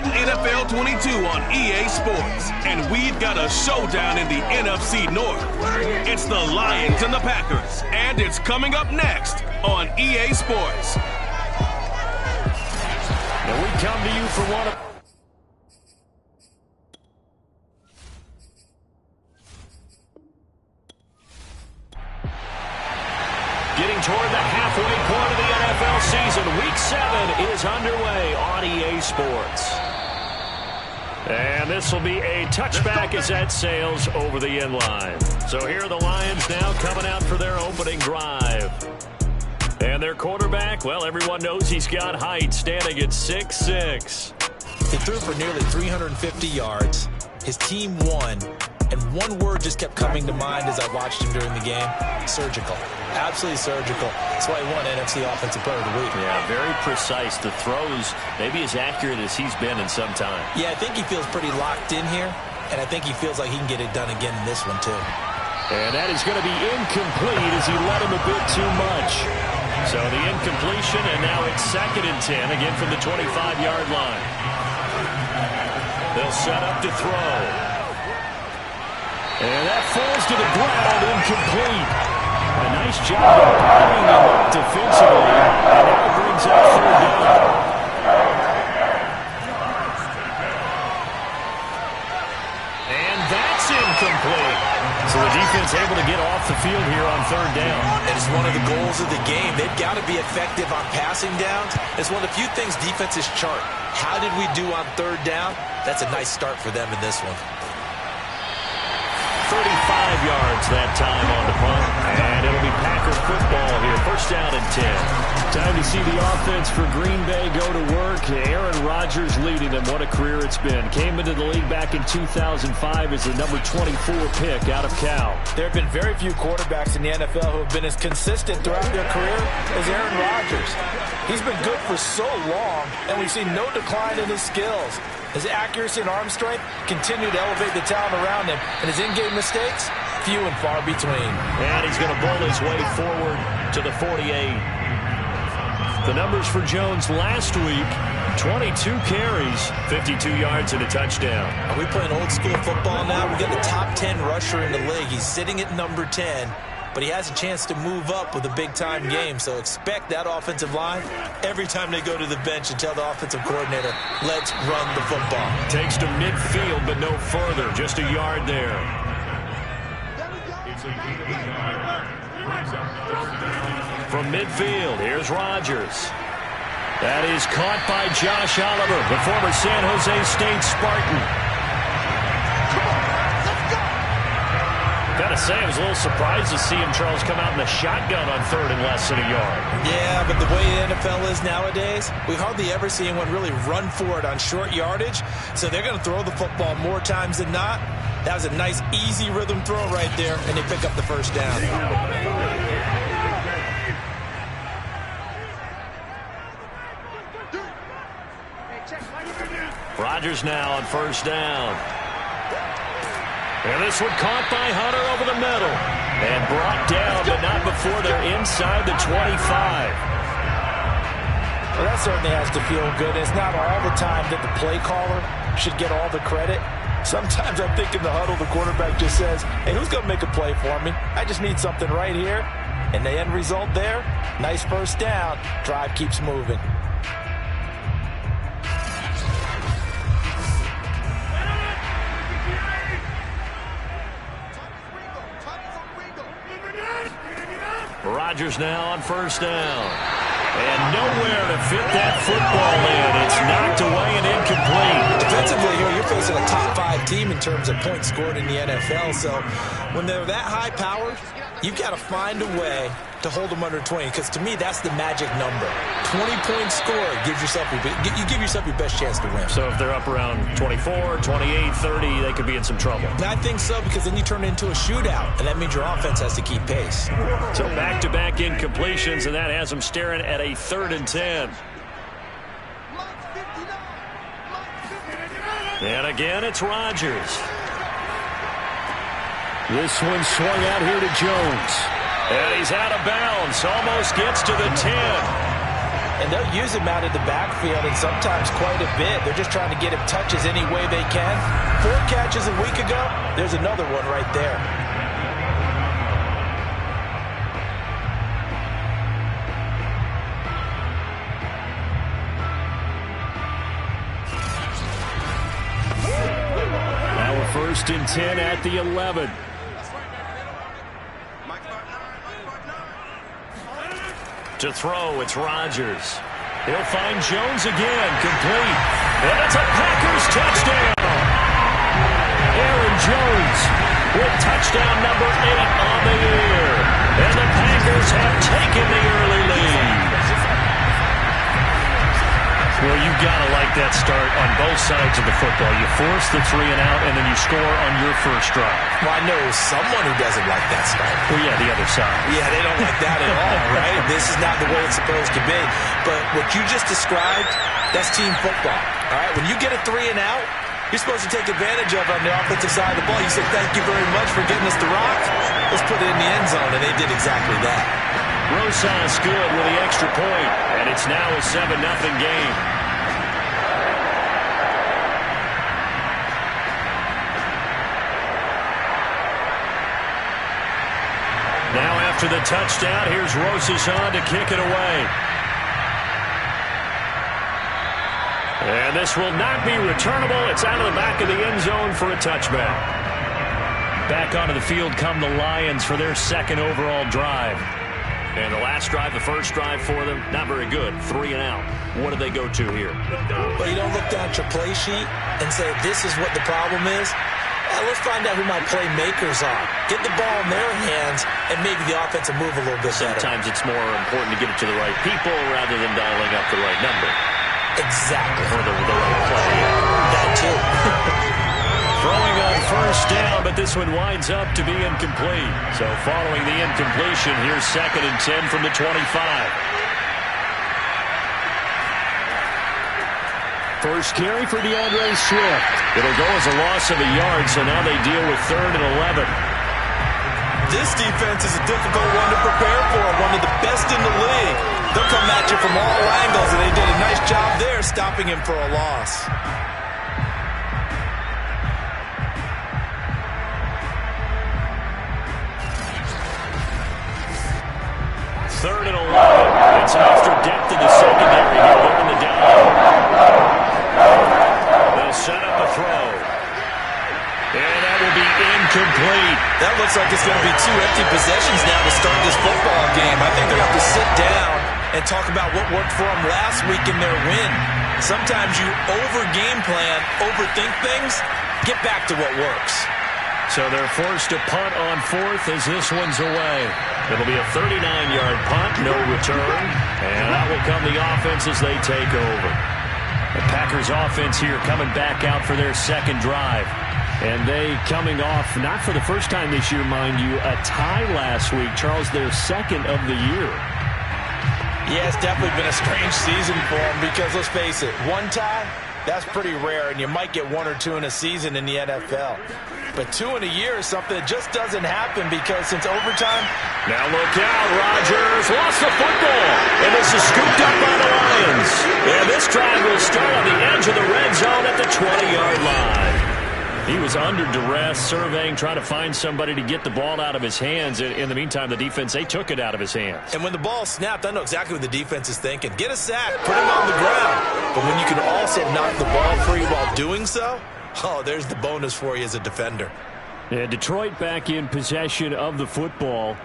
Madden NFL 22 on EA Sports, and we've got a showdown in the NFC North. It's the Lions and the Packers, and it's coming up next on EA Sports. And we come to you for one of... Getting toward the halfway point of the NFL season, Week 7 is underway on EA Sports. And this will be a touchback as that sails over the end line. So here are the Lions now coming out for their opening drive. And their quarterback, well, everyone knows he's got height, standing at 6'6". He threw for nearly 350 yards. His team won. And one word just kept coming to mind as I watched him during the game: surgical. Absolutely surgical. That's why he won NFC Offensive Player of the Week. Yeah, very precise. The throws maybe as accurate as he's been in some time. Yeah, I think he feels pretty locked in here, and I think he feels like he can get it done again in this one, too. And that is going to be incomplete as he led him a bit too much. So the incompletion, and now it's 2nd and 10, again from the 25-yard line. They'll set up to throw. And that falls to the ground, incomplete. A nice job of bringing him up defensively, and now brings up 3rd down. And that's incomplete. So the defense able to get off the field here on 3rd down. And it's one of the goals of the game. They've got to be effective on passing downs. It's one of the few things defenses chart. How did we do on 3rd down? That's a nice start for them in this one. 35 yards that time on the punt. And it'll be Packer football here. 1st down and 10. Time to see the offense for Green Bay go to work. Aaron Rodgers leading them. What a career it's been. Came into the league back in 2005 as the number 24 pick out of Cal. There have been very few quarterbacks in the NFL who have been as consistent throughout their career as Aaron Rodgers. He's been good for so long, and we've seen no decline in his skills. His accuracy and arm strength continue to elevate the talent around him, and his in-game mistakes, few and far between. And he's going to bowl his way forward to the 48. The numbers for Jones last week: 22 carries, 52 yards, and a touchdown. Are we playing old school football now? We've got the top 10 rusher in the league. He's sitting at number 10, but he has a chance to move up with a big-time game. So expect that offensive line every time they go to the bench and tell the offensive coordinator, let's run the football. Takes to midfield, but no further. Just a yard there. From midfield, here's Rodgers. That is caught by Josh Oliver, the former San Jose State Spartan. Gotta say, I was a little surprised to see him, Charles, come out in the shotgun on 3rd and less than a yard. Yeah, but the way the NFL is nowadays, we hardly ever see anyone really run for it on short yardage. So they're going to throw the football more times than not. That was a nice, easy rhythm throw right there, and they pick up the 1st down. Rodgers now on 1st down. And this one caught by Hunter over the middle. And brought down, but not before they're inside the 25. Well, that certainly has to feel good. It's not all the time that the play caller should get all the credit. Sometimes I think in the huddle, the quarterback just says, hey, who's going to make a play for me? I just need something right here. And the end result there, nice 1st down. Drive keeps moving. Rodgers now on 1st down. And nowhere to fit that football in. It's knocked away and incomplete. Defensively here, you're facing a top 5 team in terms of points scored in the NFL. So when they're that high powered, you've got to find a way to hold them under 20, because to me, that's the magic number. 20-point score gives yourself you give yourself your best chance to win. So if they're up around 24, 28, 30, they could be in some trouble. I think so, because then you turn it into a shootout, and that means your offense has to keep pace. So back-to-back incompletions, and that has them staring at a 3rd and 10. And again, it's Rodgers. This one swung out here to Jones. And he's out of bounds. Almost gets to the 10. And they'll use him out of the backfield, and sometimes quite a bit. They're just trying to get him touches any way they can. 4 catches a week ago, there's another one right there. Now we're 1st and 10 at the 11. To throw, it's Rodgers. He'll find Jones again, complete. And it's a Packers touchdown. Aaron Jones with touchdown number 8 on the year. And the Packers have taken the early lead. Well, you've got to like that start on both sides of the football. You force the 3 and out, and then you score on your first drive. Well, I know someone who doesn't like that start. Well, yeah, the other side. Yeah, they don't like that at all, right? This is not the way it's supposed to be. But what you just described, that's team football, all right? When you get a 3 and out, you're supposed to take advantage of it on the offensive side of the ball. You say, thank you very much for getting us the rock. Let's put it in the end zone, and they did exactly that. Rosas good with the extra point, and it's now a 7-0 game. Now after the touchdown, here's Rosas on to kick it away. And this will not be returnable. It's out of the back of the end zone for a touchback. Back onto the field come the Lions for their 2nd overall drive. And the last drive, the first drive for them, not very good. 3 and out. What do they go to here? Well, you don't look down at your play sheet and say, this is what the problem is. Let's find out who my playmakers are. Get the ball in their hands, and maybe the offense will move a little bit better. Sometimes it's more important to get it to the right people rather than dialing up the right number. Exactly. Or the right play. That too. Throwing on first down, but this one winds up to be incomplete. So following the incompletion, here's 2nd and 10 from the 25. First carry for DeAndre Swift. It'll go as a loss of a yard, so now they deal with 3rd and 11. This defense is a difficult one to prepare for, one of the best in the league. They'll come at you from all angles, and they did a nice job there stopping him for a loss. Third and 11. It's extra depth in the secondary here. They're in the down. They'll set up a throw. And that will be incomplete. That looks like it's going to be 2 empty possessions now to start this football game. I think they're going to have to sit down and talk about what worked for them last week in their win. Sometimes you over-game plan, overthink things, get back to what works. So they're forced to punt on 4th as this one's away. It'll be a 39-yard punt, no return. And out will come the offense as they take over. The Packers offense here coming back out for their 2nd drive. And they coming off, not for the first time this year, mind you, a tie last week. Charles, their 2nd of the year. Yeah, it's definitely been a strange season for them because, let's face it, 1 tie, that's pretty rare, and you might get 1 or 2 in a season in the NFL. But 2 in a year is something that just doesn't happen because since overtime. Now look out, Rodgers lost the football, and this is scooped up by the Lions. And this drive will start on the edge of the red zone at the 20-yard line. He was under duress, surveying, trying to find somebody to get the ball out of his hands. In the meantime, the defense, they took it out of his hands. And when the ball snapped, I know exactly what the defense is thinking. Get a sack, put him on the ground. But when you can also knock the ball free while doing so, oh, there's the bonus for you as a defender. Yeah, Detroit back in possession of the football.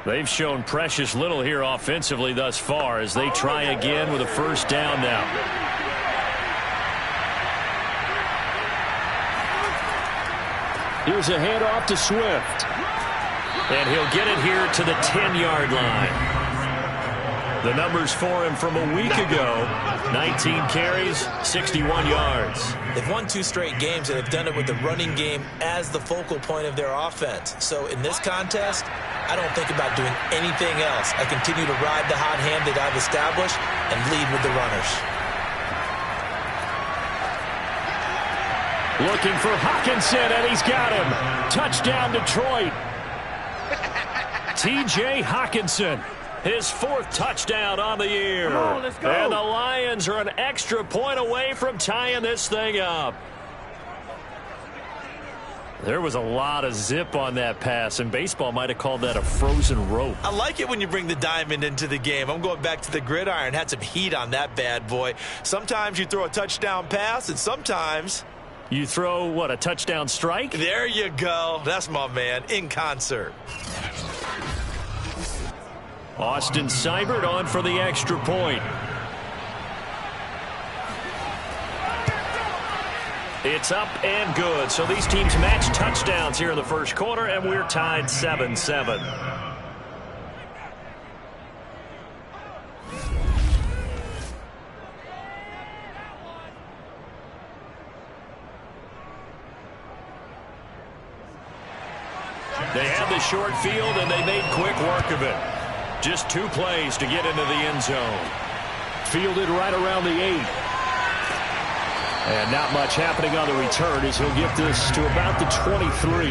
They've shown precious little here offensively thus far as they try again with a first down now. Here's a handoff to Swift. And he'll get it here to the 10-yard line. The numbers for him from a week ago, 19 carries, 61 yards. They've won 2 straight games, and they've done it with the running game as the focal point of their offense. So in this contest, I don't think about doing anything else. I continue to ride the hot hand that I've established and lead with the runners. Looking for Hockenson, and he's got him. Touchdown, Detroit. T.J. Hockenson His 4th touchdown on the year. Come on, let's go. And the Lions are an extra point away from tying this thing up. There was a lot of zip on that pass, and baseball might have called that a frozen rope. I like it when you bring the diamond into the game. I'm going back to the gridiron. Had some heat on that bad boy. Sometimes you throw a touchdown pass, and sometimes you throw, what, a touchdown strike? There you go. That's my man, in concert. Austin Seibert on for the extra point. It's up and good. So these teams match touchdowns here in the first quarter, and we're tied 7-7. They had the short field, and they made quick work of it. Just 2 plays to get into the end zone. Fielded right around the 8. And not much happening on the return as he'll get this to about the 23.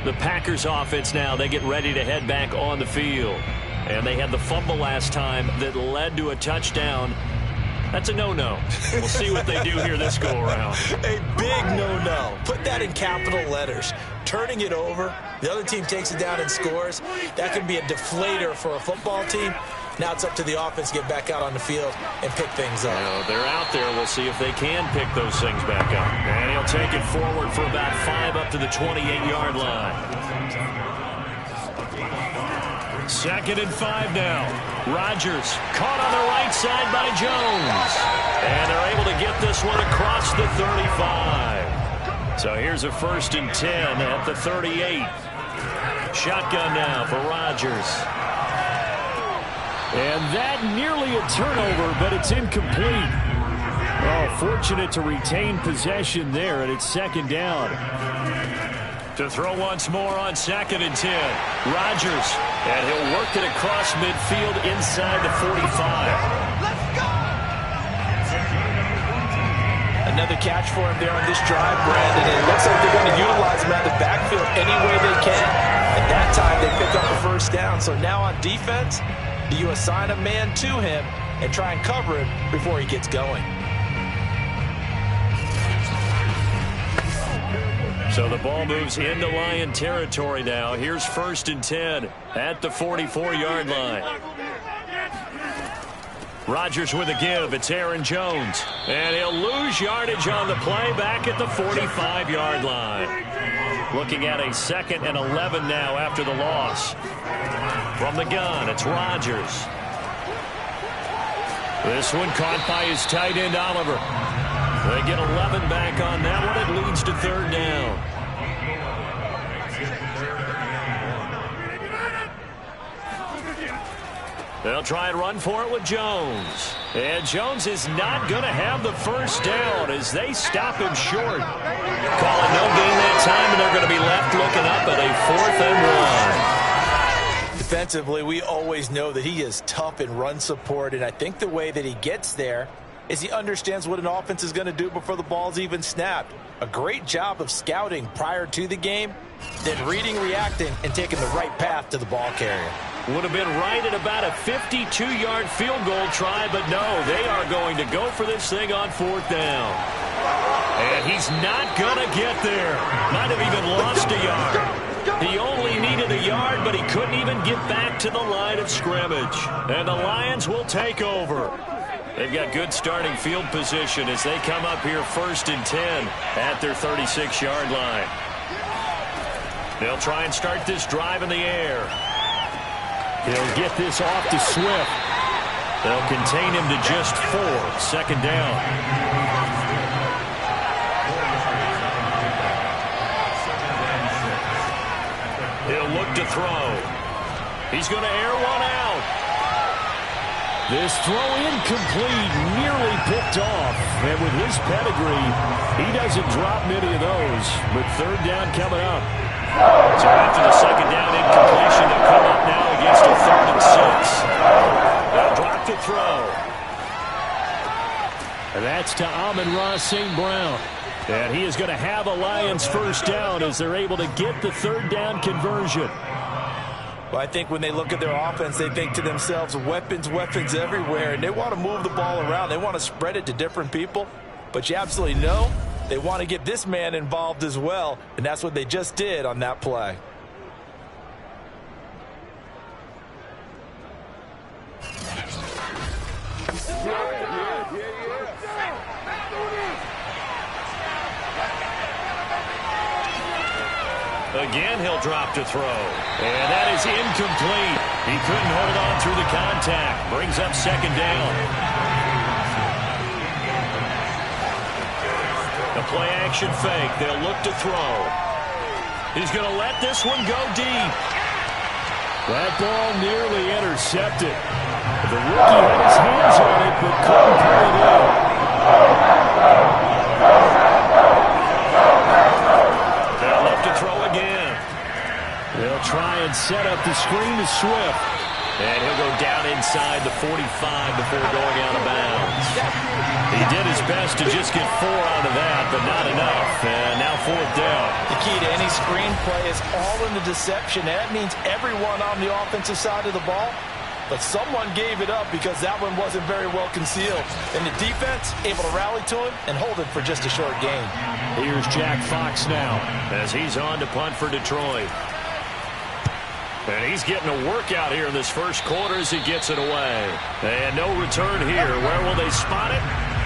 The Packers offense now, they get ready to head back on the field. And they had the fumble last time that led to a touchdown. That's a no-no. We'll see what they do here this go-around. A big no-no. Put that in capital letters. Turning it over, the other team takes it down and scores. That can be a deflator for a football team. Now it's up to the offense to get back out on the field and pick things up. They're out there. We'll see if they can pick those things back up. And he'll take it forward for about 5 up to the 28-yard line. 2nd and 5 now. Rodgers caught on the right side by Jones. And they're able to get this one across the 35. So here's a 1st and 10 at the 38. Shotgun now for Rodgers. And that nearly a turnover, but it's incomplete. Oh, fortunate to retain possession there, and it's 2nd down. To throw once more on 2nd and 10. Rodgers, and he'll work it across midfield inside the 45. Let's go! Another catch for him there on this drive, Brandon. It looks like they're going to utilize him out of the backfield any way they can. At that time, they pick up the 1st down. So now on defense, do you assign a man to him and try and cover him before he gets going? So the ball moves into Lion territory now. Here's 1st and 10 at the 44-yard line. Rodgers with a give. It's Aaron Jones. And he'll lose yardage on the play back at the 45-yard line. Looking at a 2nd and 11 now after the loss. From the gun, it's Rodgers. This one caught by his tight end, Oliver. They get 11 back on that one. It leads to 3rd down. They'll try and run for it with Jones. And Jones is not going to have the 1st down as they stop him short. Calling no gain that time, and they're going to be left looking up at a 4th and 1. Defensively, we always know that he is tough in run support, and I think the way that he gets there is he understands what an offense is going to do before the ball's even snapped. A great job of scouting prior to the game, then reading, reacting, and taking the right path to the ball carrier. Would have been right at about a 52-yard field goal try, but no, they are going to go for this thing on 4th down. And he's not going to get there. Might have even lost a yard. He only needed a yard, but he couldn't even get back to the line of scrimmage. And the Lions will take over. They've got good starting field position as they come up here 1st and 10 at their 36-yard line. They'll try and start this drive in the air. He'll get this off to Swift. They'll contain him to just 4. 2nd down. He'll look to throw. He's going to air one out. This throw incomplete, nearly picked off. And with his pedigree, he doesn't drop many of those. But 3rd down coming up. So after the 2nd down incompletion, they'll come up now against a 3rd and 6. They'll drop to throw. And that's to Amon-Ra St. Brown. And he is going to have a Lions first down as they're able to get the third down conversion. Well, I think when they look at their offense, they think to themselves, weapons, weapons everywhere, and they want to move the ball around. They want to spread it to different people, but you absolutely know they want to get this man involved as well, and that's what they just did on that play. Again, he'll drop to throw. And that is incomplete. He couldn't hold on through the contact. Brings up second down. The play action fake. They'll look to throw. He's going to let this one go deep. That ball nearly intercepted. The rookie had his hands on it, but couldn't pull it in. They'll look to throw again. They'll try and set up the screen to Swift. And he'll go down inside the 45 before going out of bounds. He did his best to just get 4 out of that, but not enough. And now fourth down. The key to any screenplay is all in the deception. That means everyone on the offensive side of the ball. But someone gave it up because that one wasn't very well concealed. And the defense able to rally to him and hold it for just a short gain. Here's Jack Fox now as he's on to punt for Detroit. And he's getting a workout here in this first quarter as he gets it away. And no return here. Where will they spot it?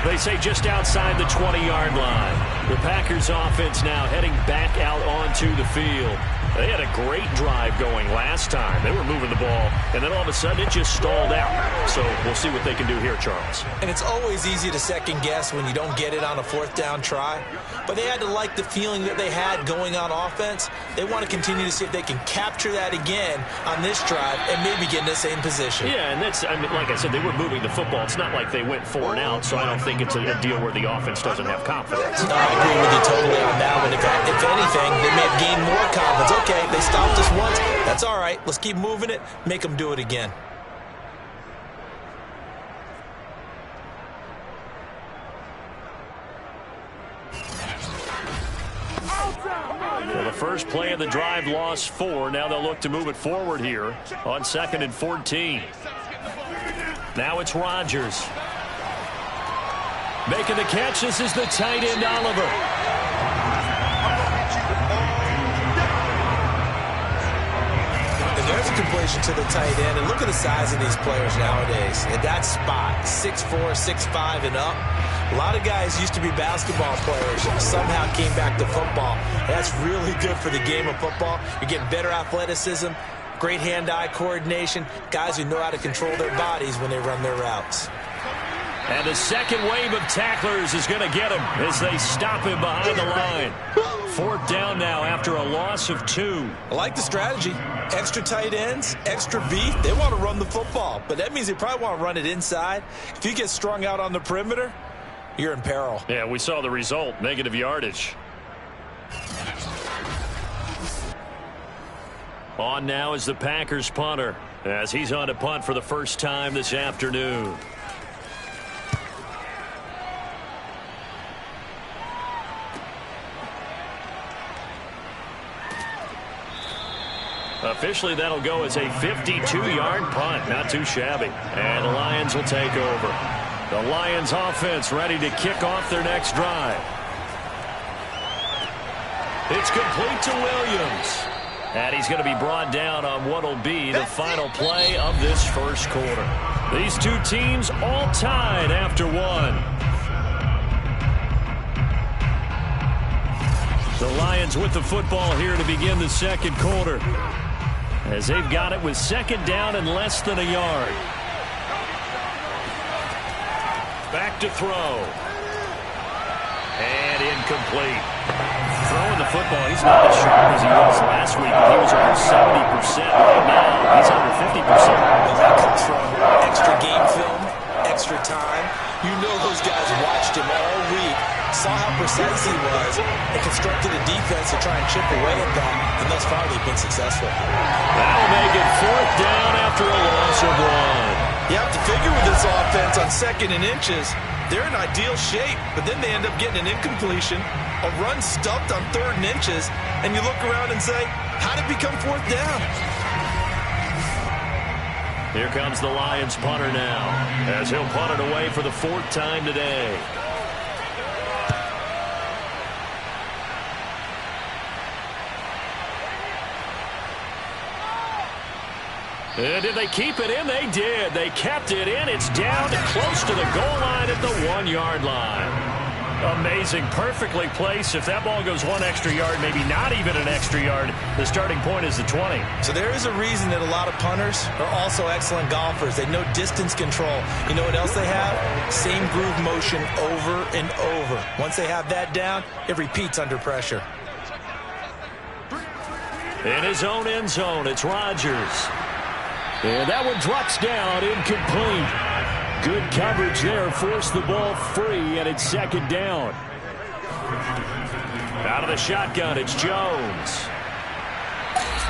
They say just outside the 20-yard line. The Packers offense now heading back out onto the field. They had a great drive going last time. They were moving the ball, and then all of a sudden it just stalled out. So we'll see what they can do here, Charles. And it's always easy to second guess when you don't get it on a fourth down try. But they had to like the feeling that they had going on offense. They want to continue to see if they can capture that again on this drive and maybe get in the same position. Yeah, and that's, I mean, like I said, they were moving the football. It's not like they went 4 and out, so I don't think it's a deal where the offense doesn't have confidence. No, I agree with you totally on that one. If anything, they may have gained more confidence. Okay, they stopped us once. That's all right. Let's keep moving it. Make them do it again. Well, the first play of the drive lost 4. Now they'll look to move it forward here on 2nd and 14. Now it's Rodgers. Making the catch. This is the tight end, Oliver. There's a completion to the tight end, and look at the size of these players nowadays. At that spot, 6'4", 6'5", and up. A lot of guys used to be basketball players and somehow came back to football. That's really good for the game of football. You're getting better athleticism, great hand-eye coordination, guys who know how to control their bodies when they run their routes. And the second wave of tacklers is going to get him as they stop him behind the line. 4th down now after a loss of 2. I like the strategy. Extra tight ends, extra beef. They want to run the football, but that means they probably want to run it inside. If you get strung out on the perimeter, you're in peril. Yeah, we saw the result, negative yardage. On now is the Packers punter as he's on to punt for the first time this afternoon. Officially, that'll go as a 52-yard punt. Not too shabby. And the Lions will take over. The Lions offense ready to kick off their next drive. It's complete to Williams. And he's going to be brought down on what will be the final play of this first quarter. These two teams all tied after 1. The Lions with the football here to begin the second quarter, as they've got it with 2nd down and less than a yard. Back to throw. And incomplete. Throwing the football, he's not as sharp as he was last week. He was over 70% right now. He's under 50%. Well, that comes from extra game film, extra time. You know those guys watched him all week, saw how precise he was, and constructed a defense to try and chip away at that, and thus far they've been successful. That'll make it 4th down after a loss of 1. You have to figure with this offense on 2nd and inches, they're in ideal shape, but then they end up getting an incompletion, a run stuffed on 3rd and inches, and you look around and say, how did it become 4th down? Here comes the Lions punter now, as he'll punt it away for the 4th time today. And did they keep it in? They did. They kept it in. It's down close to the goal line at the 1-yard line. Amazing. Perfectly placed. If that ball goes 1 extra yard, maybe not even an extra yard, the starting point is the 20. So there is a reason that a lot of punters are also excellent golfers. They know distance control. You know what else they have? Same groove motion over and over. Once they have that down, it repeats under pressure. In his own end zone, it's Rodgers. And that one drops down, incomplete. Good coverage there, forced the ball free, and it's 2nd down. Out of the shotgun, it's Jones.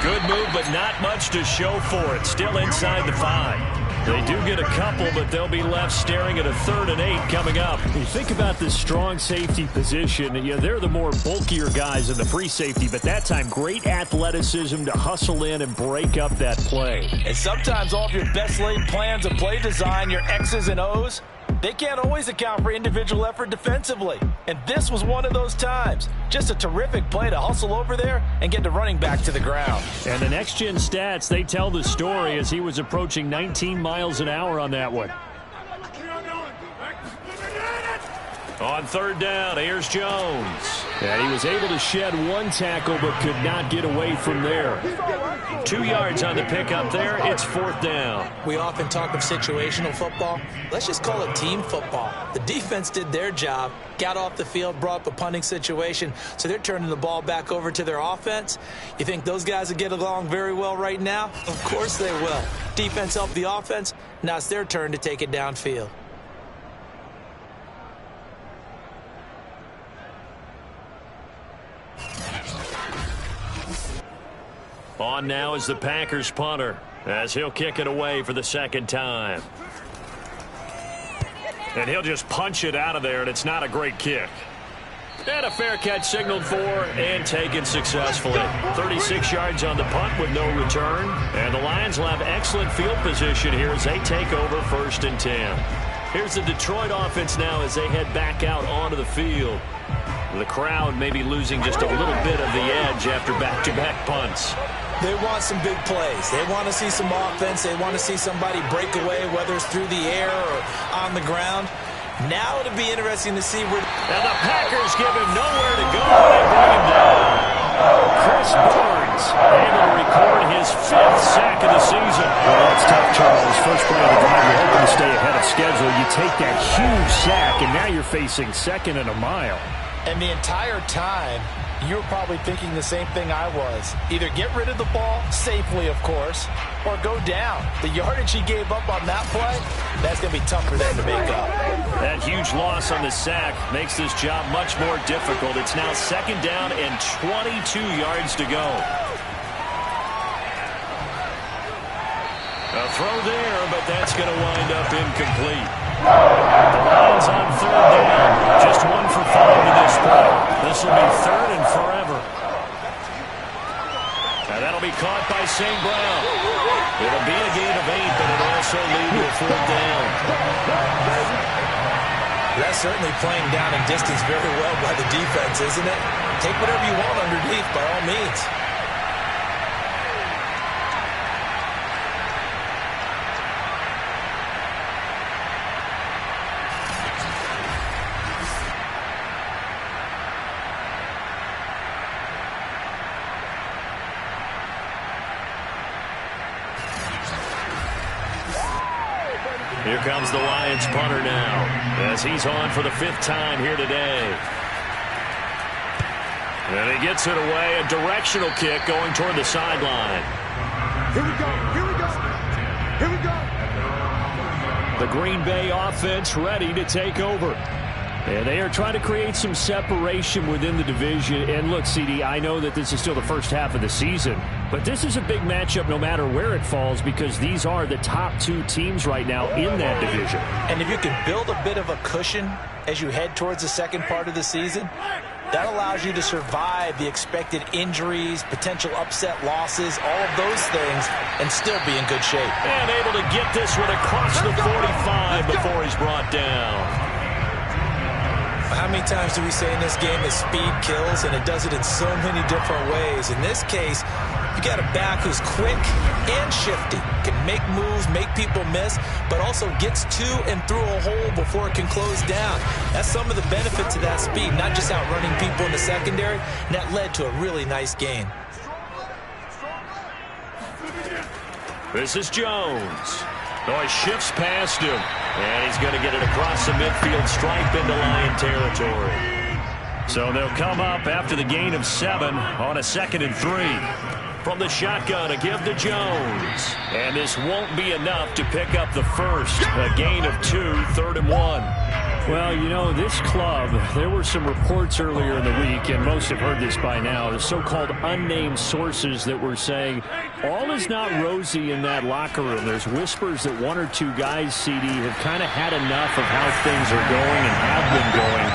Good move, but not much to show for it. Still inside the 5. They do get a couple, but they'll be left staring at a 3rd and 8 coming up. You think about this strong safety position. You know, they're the more bulkier guys in the free safety, but that time, great athleticism to hustle in and break up that play. And sometimes all of your best laid plans of play design, your X's and O's, they can't always account for individual effort defensively. And this was one of those times. Just a terrific play to hustle over there and get the running back to the ground. And the next-gen stats, they tell the story as he was approaching 19 miles an hour on that one. On 3rd down, here's Jones. And he was able to shed 1 tackle but could not get away from there. 2 yards on the pickup there. It's 4th down. We often talk of situational football. Let's just call it team football. The defense did their job, got off the field, brought up a punting situation, so they're turning the ball back over to their offense. You think those guys will get along very well right now? Of course they will. Defense helped the offense. Now it's their turn to take it downfield. On now is the Packers punter, as he'll kick it away for the 2nd time. And he'll just punch it out of there, and it's not a great kick. And a fair catch signaled for and taken successfully. 36 yards on the punt with no return. And the Lions will have excellent field position here as they take over 1st and 10. Here's the Detroit offense now as they head back out onto the field. The crowd may be losing just a little bit of the edge after back-to-back punts. They want some big plays. They want to see some offense. They want to see somebody break away, whether it's through the air or on the ground. Now it'll be interesting to see where... And the Packers give him nowhere to go. They bring him down. Chris Barnes able to record his 5th sack of the season. Well, that's tough, Charles. First play of the drive, you're hoping to stay ahead of schedule. You take that huge sack, and now you're facing 2nd and a mile. And the entire time, you were probably thinking the same thing I was. Either get rid of the ball, safely of course, or go down. The yardage he gave up on that play, that's going to be tough for them to make up. That huge loss on the sack makes this job much more difficult. It's now 2nd down and 22 yards to go. A throw there, but that's going to wind up incomplete. The Lions on 3rd down. Just 1 for 5 to this point. This will be 3rd and forever. And that'll be caught by St. Brown. It'll be a gain of 8, but it'll also lead to a 4th down. That's certainly playing down in distance very well by the defense, isn't it? Take whatever you want underneath, by all means. Here comes the Lions punter now, as he's on for the 5th time here today. And he gets it away, a directional kick going toward the sideline. Here we go, here we go, here we go. The Green Bay offense ready to take over. And they are trying to create some separation within the division. And look, CD, I know that this is still the first half of the season, but this is a big matchup no matter where it falls because these are the top two teams right now in that division. And if you can build a bit of a cushion as you head towards the second part of the season, that allows you to survive the expected injuries, potential upset losses, all of those things, and still be in good shape. And able to get this one across the 45 before he's brought down. How many times do we say in this game that speed kills, and it does it in so many different ways? In this case, you got a back who's quick and shifty, can make moves, make people miss, but also gets to and through a hole before it can close down. That's some of the benefits of that speed, not just outrunning people in the secondary, and that led to a really nice gain. This is Jones. Oh, he shifts past him. And he's going to get it across the midfield stripe into Lion territory. So they'll come up after the gain of 7 on a 2nd and 3. From the shotgun, a give to Jones. And this won't be enough to pick up the first. A gain of 2, 3rd and 1. Well, you know, this club, there were some reports earlier in the week, and most have heard this by now, the so-called unnamed sources that were saying all is not rosy in that locker room. There's whispers that 1 or 2 guys, CD, have kind of had enough of how things are going and have been going.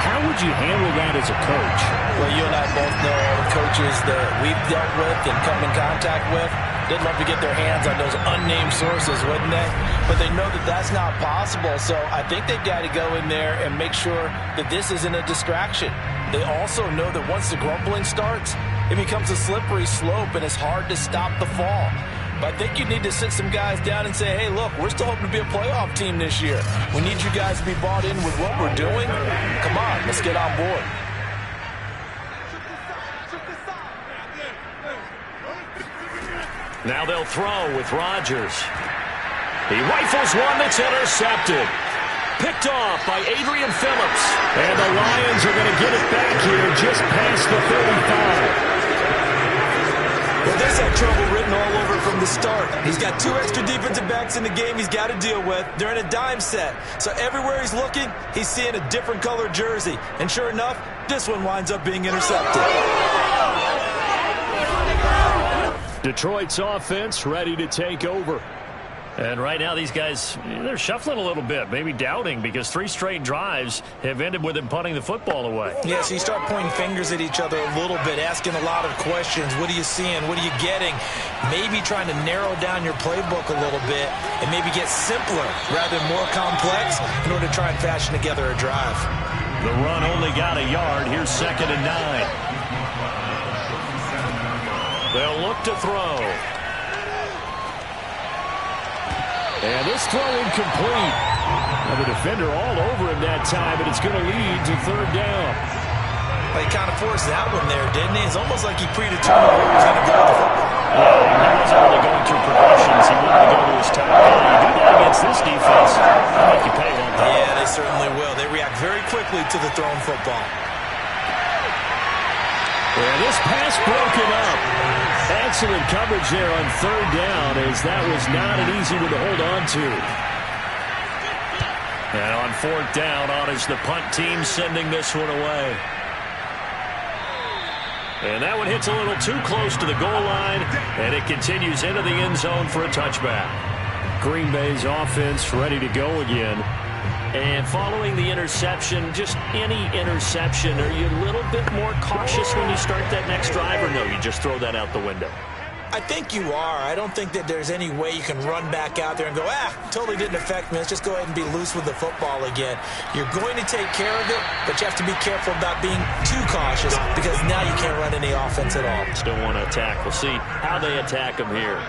How would you handle that as a coach? Well, you and I both know all the coaches that we've dealt with and come in contact with. They'd love to get their hands on those unnamed sources, wouldn't they? But they know that that's not possible, so I think they've got to go in there and make sure that this isn't a distraction. They also know that once the grumbling starts, it becomes a slippery slope, and it's hard to stop the fall. But I think you need to sit some guys down and say, hey, look, we're still hoping to be a playoff team this year. We need you guys to be bought in with what we're doing. Come on, let's get on board. Now they'll throw with Rodgers. He rifles one that's intercepted. Picked off by Adrian Phillips. And the Lions are going to get it back here just past the 35. Well, this had trouble written all over from the start. He's got 2 extra defensive backs in the game he's got to deal with. They're in a dime set. So everywhere he's looking, he's seeing a different color jersey. And sure enough, this one winds up being intercepted. Detroit's offense ready to take over. And right now these guys, they're shuffling a little bit, maybe doubting, because 3 straight drives have ended with them punting the football away. Yeah, so you start pointing fingers at each other a little bit, asking a lot of questions. What are you seeing? What are you getting? Maybe trying to narrow down your playbook a little bit and maybe get simpler rather than more complex in order to try and fashion together a drive. The run only got a yard. Here's 2nd and 9. They'll look to throw. And this throw incomplete. Now the defender all over him that time, but it's going to lead to 3rd down. Well, he kind of forced that one there, didn't he? It's almost like he predetermined where he was going to go with the football. Yeah, he wasn't really going through progressions. He wanted to go to his top. You do that against this defense, they'll make you pay one time. Yeah, they certainly will. They react very quickly to the thrown football. And this pass broken up. Excellent coverage there on 3rd down, as that was not an easy one to hold on to. And on 4th down, on is the punt team sending this one away. And that one hits a little too close to the goal line, and it continues into the end zone for a touchback. Green Bay's offense ready to go again. And following the interception, just any interception, are you a little bit more cautious when you start that next drive, or no, you just throw that out the window? I think you are. I don't think that there's any way you can run back out there and go, totally didn't affect me. Let's just go ahead and be loose with the football again. You're going to take care of it, but you have to be careful about being too cautious because now you can't run any offense at all. Still want to attack. We'll see how they attack him here.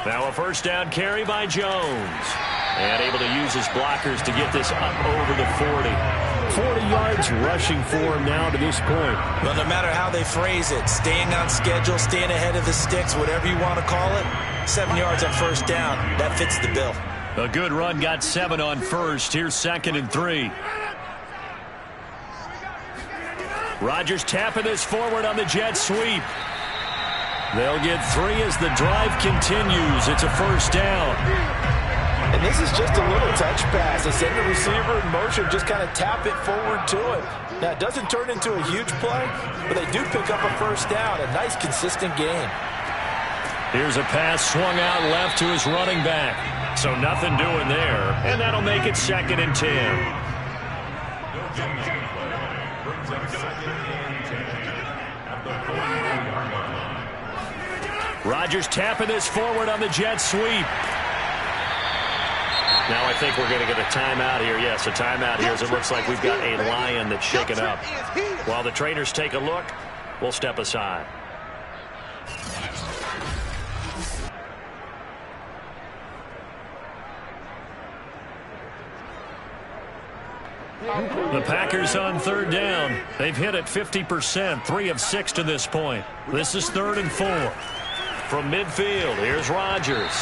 Now a 1st down carry by Jones. And able to use his blockers to get this up over the 40. 40 yards rushing for him now to this point. Well, no matter how they phrase it, staying on schedule, staying ahead of the sticks, whatever you want to call it, 7 yards on 1st down, that fits the bill. A good run, got 7 on 1st. Here's 2nd and 3. Rodgers tapping this forward on the jet sweep. They'll get 3 as the drive continues. It's a 1st down. And this is just a little touch pass. They send the receiver in motion, just kind of tap it forward to him. Now, it doesn't turn into a huge play, but they do pick up a first down. A nice, consistent gain. Here's a pass swung out left to his running back. So nothing doing there, and that'll make it 2nd and 10. Rodgers tapping this forward on the jet sweep. Now I think we're going to get a timeout here. Yes, a timeout here as it looks like we've got a Lion that's shaken up. While the trainers take a look, we'll step aside. The Packers on 3rd down. They've hit it 50%, 3 of 6 to this point. This is 3rd and 4. From midfield, here's Rodgers.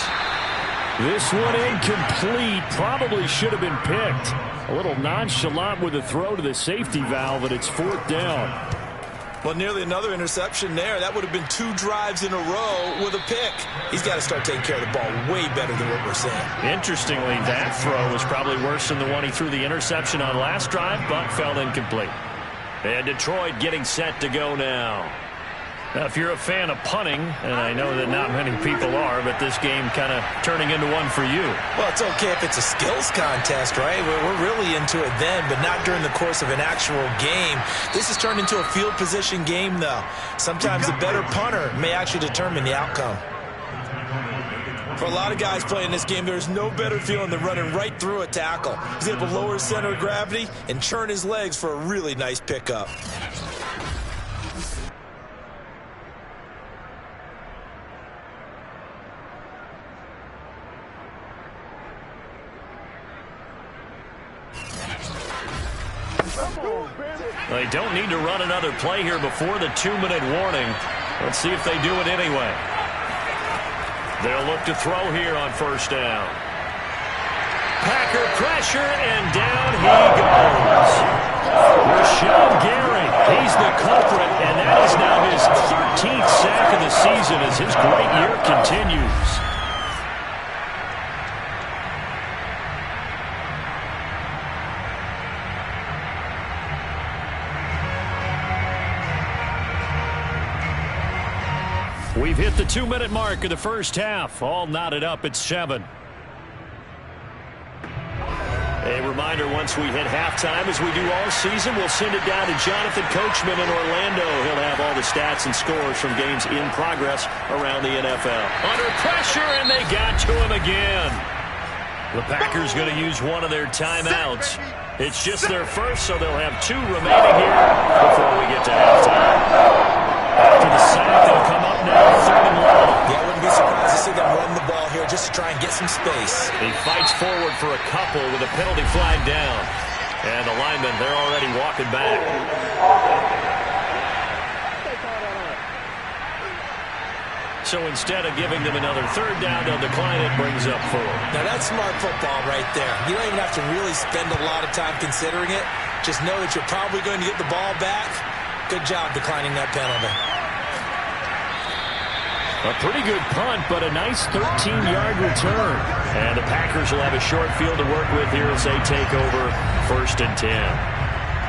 This one incomplete. Probably should have been picked. A little nonchalant with a throw to the safety valve, and it's 4th down. Well, nearly another interception there. That would have been 2 drives in a row with a pick. He's got to start taking care of the ball way better than what we're seeing. Interestingly, that throw was probably worse than the one he threw the interception on last drive, but fell incomplete. And Detroit getting set to go now. Now, if you're a fan of punting, and I know that not many people are, but this game kind of turning into one for you. Well, it's okay if it's a skills contest, right? We're really into it then, but not during the course of an actual game. This has turned into a field position game, though. Sometimes the better punter may actually determine the outcome. For a lot of guys playing this game, there's no better feeling than running right through a tackle. He's able to lower his center of gravity and churn his legs for a really nice pickup. They don't need to run another play here before the 2-minute warning. Let's see if they do it anyway. They'll look to throw here on 1st down. Packer pressure, and down he goes. Rashawn Gary, he's the culprit, and that is now his 13th sack of the season as his great year continues. We've hit the 2-minute mark of the first half. All knotted up at 7. A reminder, once we hit halftime, as we do all season, we'll send it down to Jonathan Coachman in Orlando. He'll have all the stats and scores from games in progress around the NFL. Under pressure, and they got to him again. The Packers going to use one of their timeouts. It's just their first, so they'll have 2 remaining here before we get to halftime. After the sack, they'll come up now 3rd and long. Yeah, I wouldn't be surprised to see them run the ball here just to try and get some space. He fights forward for a couple with a penalty flag down. And the linemen, they're already walking back. So instead of giving them another 3rd down, they'll decline it, brings up 4. Now that's smart football right there. You don't even have to really spend a lot of time considering it. Just know that you're probably going to get the ball back. Good job declining that penalty. A pretty good punt, but a nice 13-yard return. And the Packers will have a short field to work with here as they take over 1st and 10.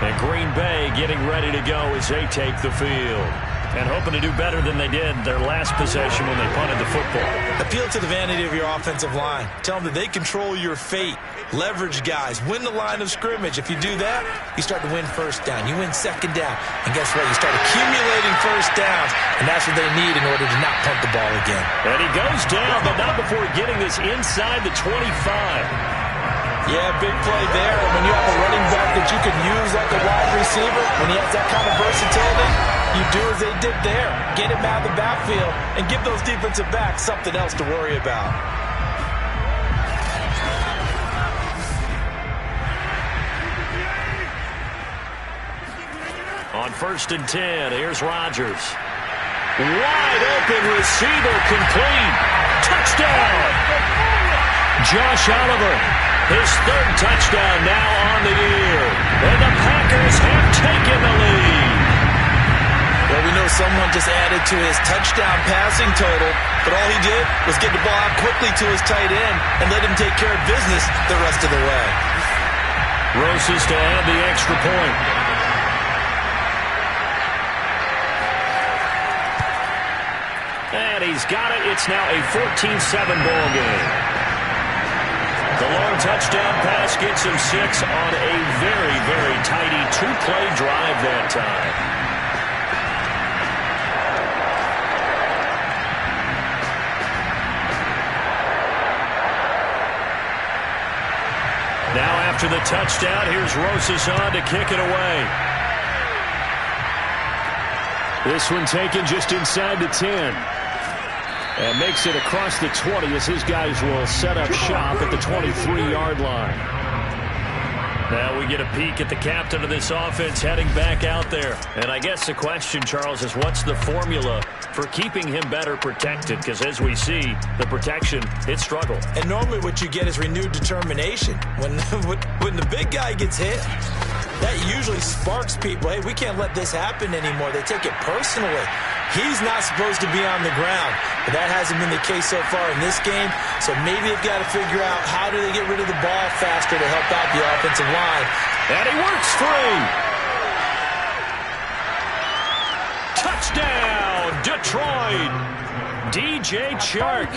And Green Bay getting ready to go as they take the field. And hoping to do better than they did their last possession when they punted the football. Appeal to the vanity of your offensive line. Tell them that they control your fate. Leverage guys. Win the line of scrimmage. If you do that, you start to win 1st down. You win 2nd down. And guess what? You start accumulating 1st downs. And that's what they need in order to not punt the ball again. And he goes down, but not before getting this inside the 25. Yeah, big play there. And when you have a running back that you can use like a wide receiver, when he has that kind of versatility, you do as they did there. Get him out of the backfield and give those defensive backs something else to worry about. On 1st and 10, here's Rodgers. Wide open receiver, complete. Touchdown! Josh Oliver, his 3rd touchdown now on the year. And the Packers have taken the lead. Well, we know someone just added to his touchdown passing total, but all he did was get the ball out quickly to his tight end and let him take care of business the rest of the way. Rosas to add the extra point. And he's got it. It's now a 14-7 ball game. The long touchdown pass gets him 6 on a very, very tidy two-play drive that time. Now after the touchdown, here's Rosas on to kick it away. This one taken just inside the 10. And makes it across the 20 as his guys will set up shop at the 23-yard line. Now we get a peek at the captain of this offense heading back out there. And I guess the question, Charles, is what's the formula for keeping him better protected? Because as we see, the protection, it struggled. And normally what you get is renewed determination. When the big guy gets hit, that usually sparks people. Hey, we can't let this happen anymore. They take it personally. He's not supposed to be on the ground, but that hasn't been the case so far in this game. So maybe they've got to figure out how do they get rid of the ball faster to help out the offensive line. And he works free. Touchdown, Detroit. DJ Chark,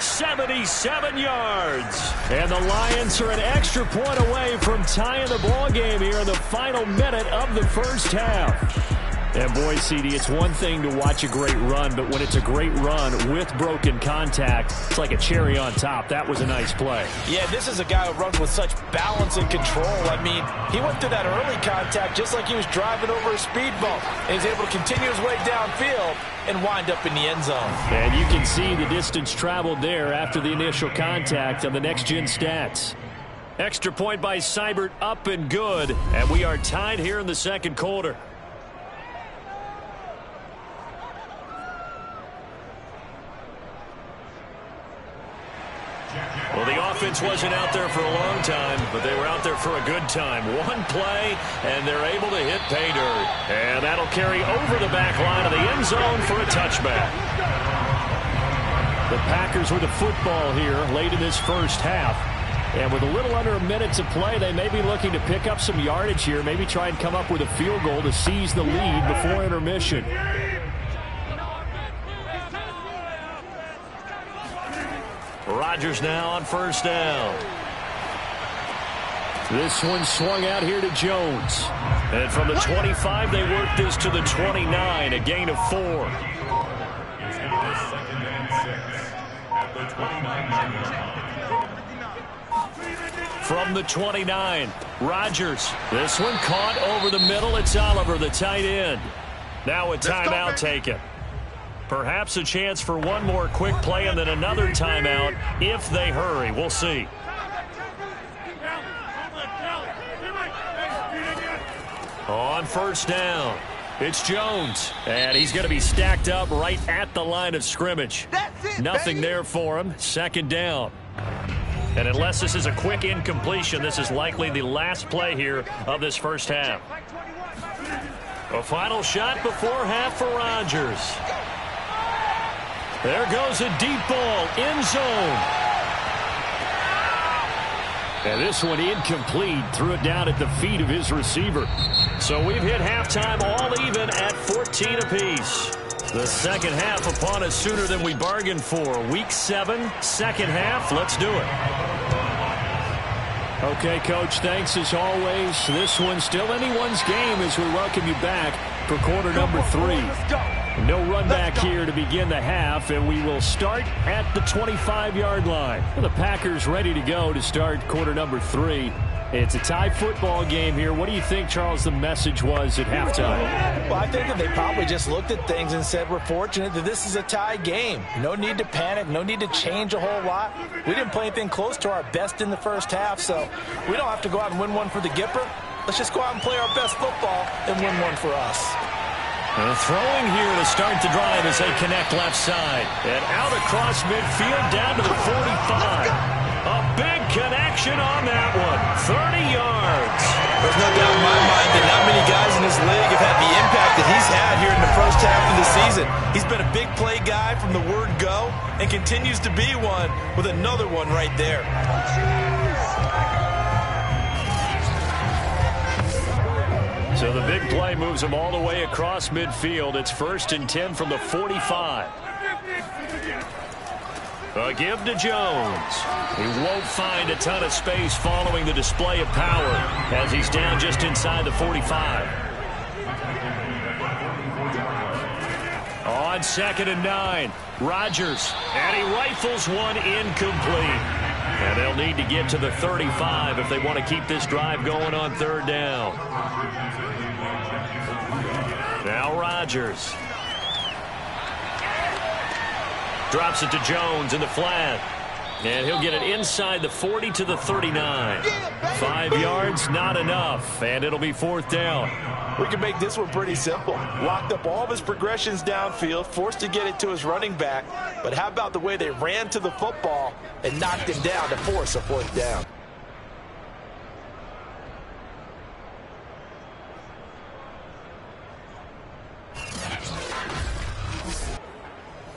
77 yards. And the Lions are an extra point away from tying the ball game here in the final minute of the first half. And boy, CD, it's one thing to watch a great run, but when it's a great run with broken contact, it's like a cherry on top. That was a nice play. Yeah, this is a guy who runs with such balance and control. I mean, he went through that early contact just like he was driving over a speed bump. And he's able to continue his way downfield and wind up in the end zone. And you can see the distance traveled there after the initial contact on the next-gen stats. Extra point by Seibert, up and good. And we are tied here in the second quarter. Well, the offense wasn't out there for a long time, but they were out there for a good time. One play, and they're able to hit pay dirt. And that'll carry over the back line of the end zone for a touchback. The Packers with the football here late in this first half. And with a little under a minute to play, they may be looking to pick up some yardage here, maybe try and come up with a field goal to seize the lead before intermission. Rodgers now on first down. This one swung out here to Jones. And from the 25, they work this to the 29, a gain of 4. From the 29, Rodgers. This one caught over the middle. It's Oliver, the tight end. Now a timeout taken. Perhaps a chance for one more quick play and then another timeout if they hurry. We'll see. On first down, it's Jones. And he's going to be stacked up right at the line of scrimmage. Nothing there for him. Second down. And unless this is a quick incompletion, this is likely the last play here of this first half. A final shot before half for Rodgers. There goes a deep ball, end zone. And this one incomplete, threw it down at the feet of his receiver. So we've hit halftime all even at 14 apiece. The second half upon us sooner than we bargained for. Week 7, second half, let's do it. Okay, Coach, thanks as always. This one's still anyone's game as we welcome you back for quarter number 3. No run back here to begin the half, and we will start at the 25-yard line. The Packers ready to go to start quarter number 3. It's a tie football game here. What do you think, Charles, the message was at halftime? Well, I think that they probably just looked at things and said, we're fortunate that this is a tie game. No need to panic. No need to change a whole lot. We didn't play anything close to our best in the first half, so we don't have to go out and win one for the Gipper. Let's just go out and play our best football and win one for us. Throwing here to start the drive as they connect left side. And out across midfield down to the 45. A big connection on that one. 30 yards. There's no doubt in my mind that not many guys in this league have had the impact that he's had here in the first half of the season. He's been a big play guy from the word go and continues to be one with another one right there. So the big play moves him all the way across midfield. It's 1st and 10 from the 45. A give to Jones. He won't find a ton of space following the display of power as he's down just inside the 45. On 2nd and 9, Rodgers, and he rifles one incomplete. And they'll need to get to the 35 if they want to keep this drive going on 3rd down. Now Rodgers. Drops it to Jones in the flat. And he'll get it inside the 40 to the 39. 5 yards, not enough. And it'll be 4th down. We can make this one pretty simple. Locked up all of his progressions downfield, forced to get it to his running back. But how about the way they ran to the football and knocked him down to force a 4th down?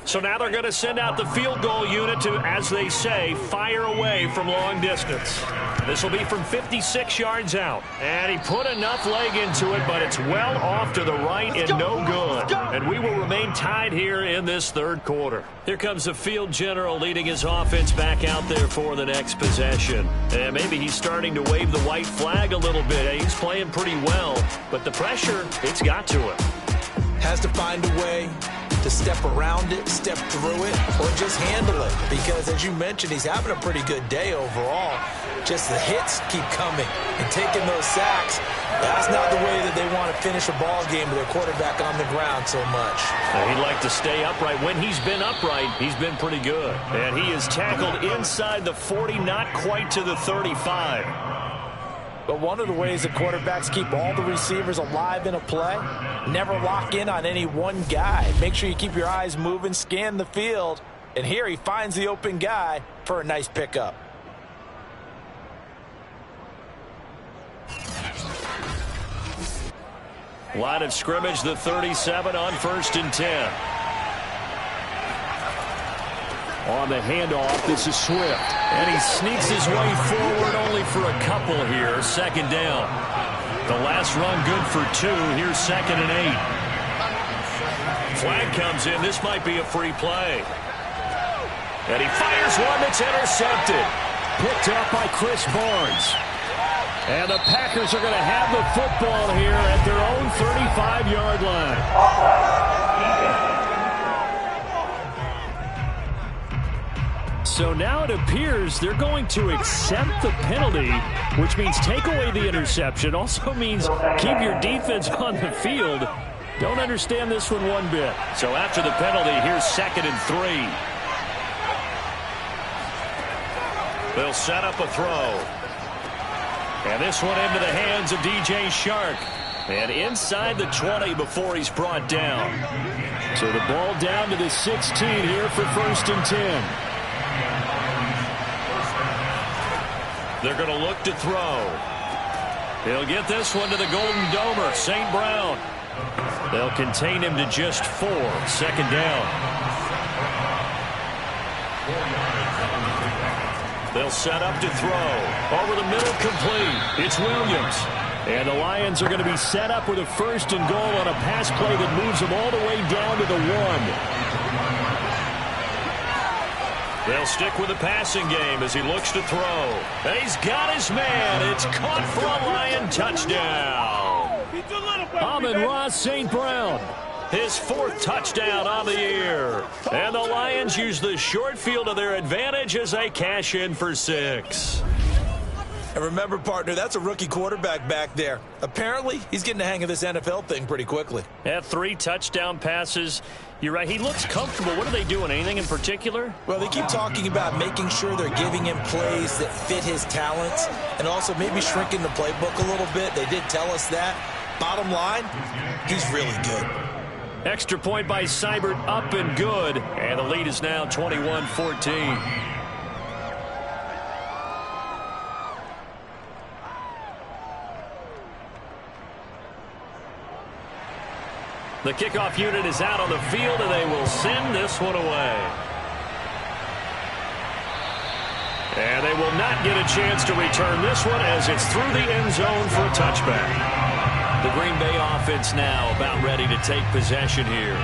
So now they're going to send out the field goal unit to, as they say, fire away from long distance. This will be from 56 yards out. And he put enough leg into it, but it's well off to the right and no good. And we will remain tied here in this 3rd quarter. Here comes the field general leading his offense back out there for the next possession. And maybe he's starting to wave the white flag a little bit. He's playing pretty well, but the pressure, it's got to him. Has to find a way to step around it, step through it, or just handle it. Because, as you mentioned, he's having a pretty good day overall. Just the hits keep coming and taking those sacks. That's not the way that they want to finish a ball game with their quarterback on the ground so much. He'd like to stay upright. When he's been upright, he's been pretty good. And he is tackled inside the 40, not quite to the 35. But one of the ways that quarterbacks keep all the receivers alive in a play, never lock in on any one guy. Make sure you keep your eyes moving, scan the field, and here he finds the open guy for a nice pickup. Line of scrimmage, the 37 on 1st and 10. On the handoff, this is Swift. And he sneaks his way forward only for a couple here. 2nd down. The last run good for 2. Here's 2nd and 8. Flag comes in. This might be a free play. And he fires one that's intercepted. Picked up by Chris Barnes. And the Packers are going to have the football here at their own 35-yard line. So now it appears they're going to accept the penalty, which means take away the interception. Also means keep your defense on the field. Don't understand this one bit. So after the penalty, here's 2nd and 3. They'll set up a throw. And this one into the hands of DJ Shark. And inside the 20 before he's brought down. So the ball down to the 16 here for 1st and 10. They're going to look to throw. He'll get this one to the Golden Domer, St. Brown. They'll contain him to just 4. 2nd down. They'll set up to throw. Over the middle, complete. It's Williams. And the Lions are going to be set up with a 1st and goal on a pass play that moves them all the way down to the 1. They'll stick with the passing game as he looks to throw. And he's got his man. It's caught for a Lion touchdown. Amon-Ra St. Brown. His 4th touchdown on the year. And the Lions use the short field to their advantage as they cash in for 6. And remember, partner, that's a rookie quarterback back there. Apparently, he's getting the hang of this NFL thing pretty quickly. Had 3 touchdown passes. You're right. He looks comfortable. What are they doing? Anything in particular? Well, they keep talking about making sure they're giving him plays that fit his talents and also maybe shrinking the playbook a little bit. They did tell us that. Bottom line, he's really good. Extra point by Seibert, up and good. And the lead is now 21-14. The kickoff unit is out on the field, and they will send this one away. And they will not get a chance to return this one as it's through the end zone for a touchback. The Green Bay offense now about ready to take possession here.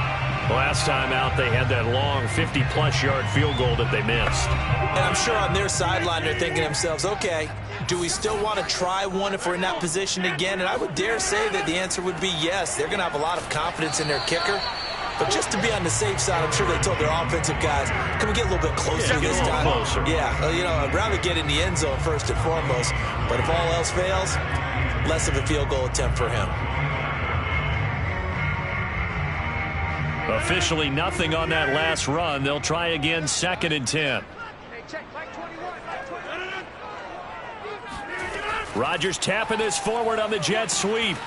Last time out, they had that long 50-plus yard field goal that they missed. And I'm sure on their sideline they're thinking to themselves, okay, do we still want to try one if we're in that position again? And I would dare say that the answer would be yes. They're going to have a lot of confidence in their kicker. But just to be on the safe side, I'm sure they told their offensive guys, can we get a little bit closer this time? Closer. Yeah, you know, I'd rather get in the end zone first and foremost. But if all else fails, less of a field goal attempt for him. Officially nothing on that last run. They'll try again, 2nd and 10. Rodgers tapping this forward on the jet sweep.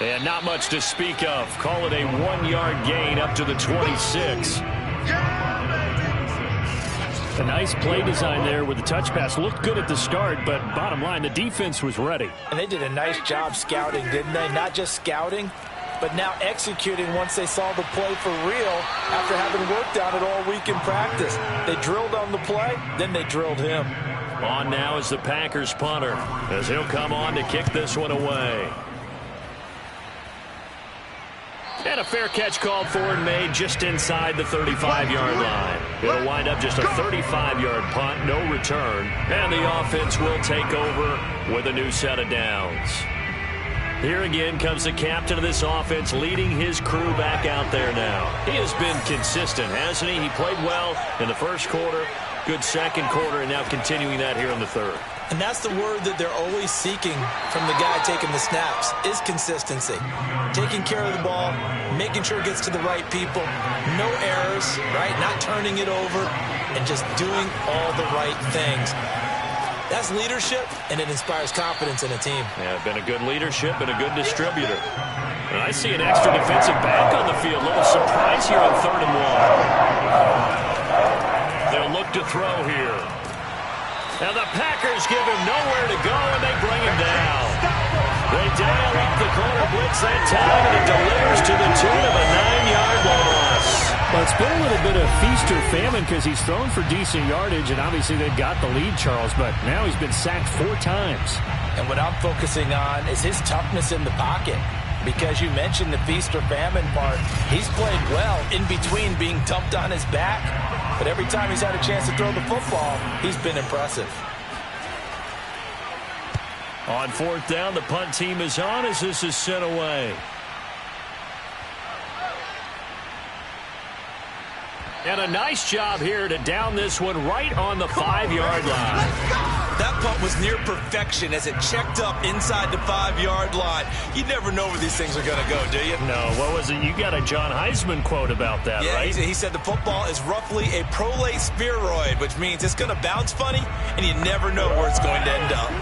And not much to speak of. Call it a 1-yard gain up to the 26. A nice play design there with the touch pass. Looked good at the start, but bottom line, the defense was ready. And they did a nice job scouting, didn't they? Not just scouting, but now executing once they saw the play for real after having worked on it all week in practice. They drilled on the play, then they drilled him. On now is the Packers punter, as he'll come on to kick this one away. And a fair catch called for and made just inside the 35-yard line. It'll wind up just a 35-yard punt, no return. And the offense will take over with a new set of downs. Here again comes the captain of this offense leading his crew back out there now. He has been consistent, hasn't he? He played well in the first quarter, good second quarter, and now continuing that here in the third. And that's the word that they're always seeking from the guy taking the snaps, is consistency. Taking care of the ball, making sure it gets to the right people, no errors, right? Not turning it over, and just doing all the right things. That's leadership, and it inspires confidence in a team. Yeah, been a good leadership and a good distributor. And I see an extra defensive back on the field. A little surprise here on 3rd and 1. They'll look to throw here. Now the Packers give him nowhere to go, and they bring him down. They dial up the corner blitz that time, and it delivers to the tune of a 9-yard loss. Well, it's been a little bit of feast or famine because he's thrown for decent yardage, and obviously they've got the lead, Charles, but now he's been sacked 4 times. And what I'm focusing on is his toughness in the pocket. Because you mentioned the feast or famine part, he's played well in between being dumped on his back. But every time he's had a chance to throw the football, he's been impressive. On 4th down, the punt team is on as this is sent away. And a nice job here to down this one right on the 5-yard line. That punt was near perfection as it checked up inside the 5-yard line. You never know where these things are going to go, do you? No, what was it? You got a John Heisman quote about that, yeah, right? He said the football is roughly a prolate spheroid, which means it's going to bounce funny, and you never know where it's going to end up.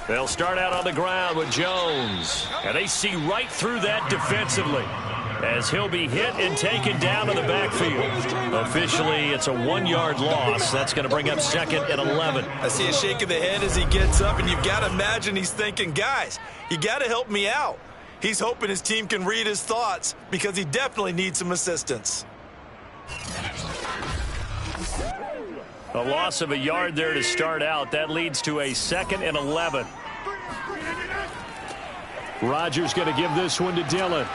They'll start out on the ground with Jones. And they see right through that defensively as he'll be hit and taken down to the backfield. Officially, it's a 1-yard loss. That's going to bring up 2nd and 11. I see a shake of the head as he gets up, and you've got to imagine he's thinking, guys, you got to help me out. He's hoping his team can read his thoughts because he definitely needs some assistance. A loss of a yard there to start out. That leads to a 2nd and 11. Rodgers going to give this one to Dillon.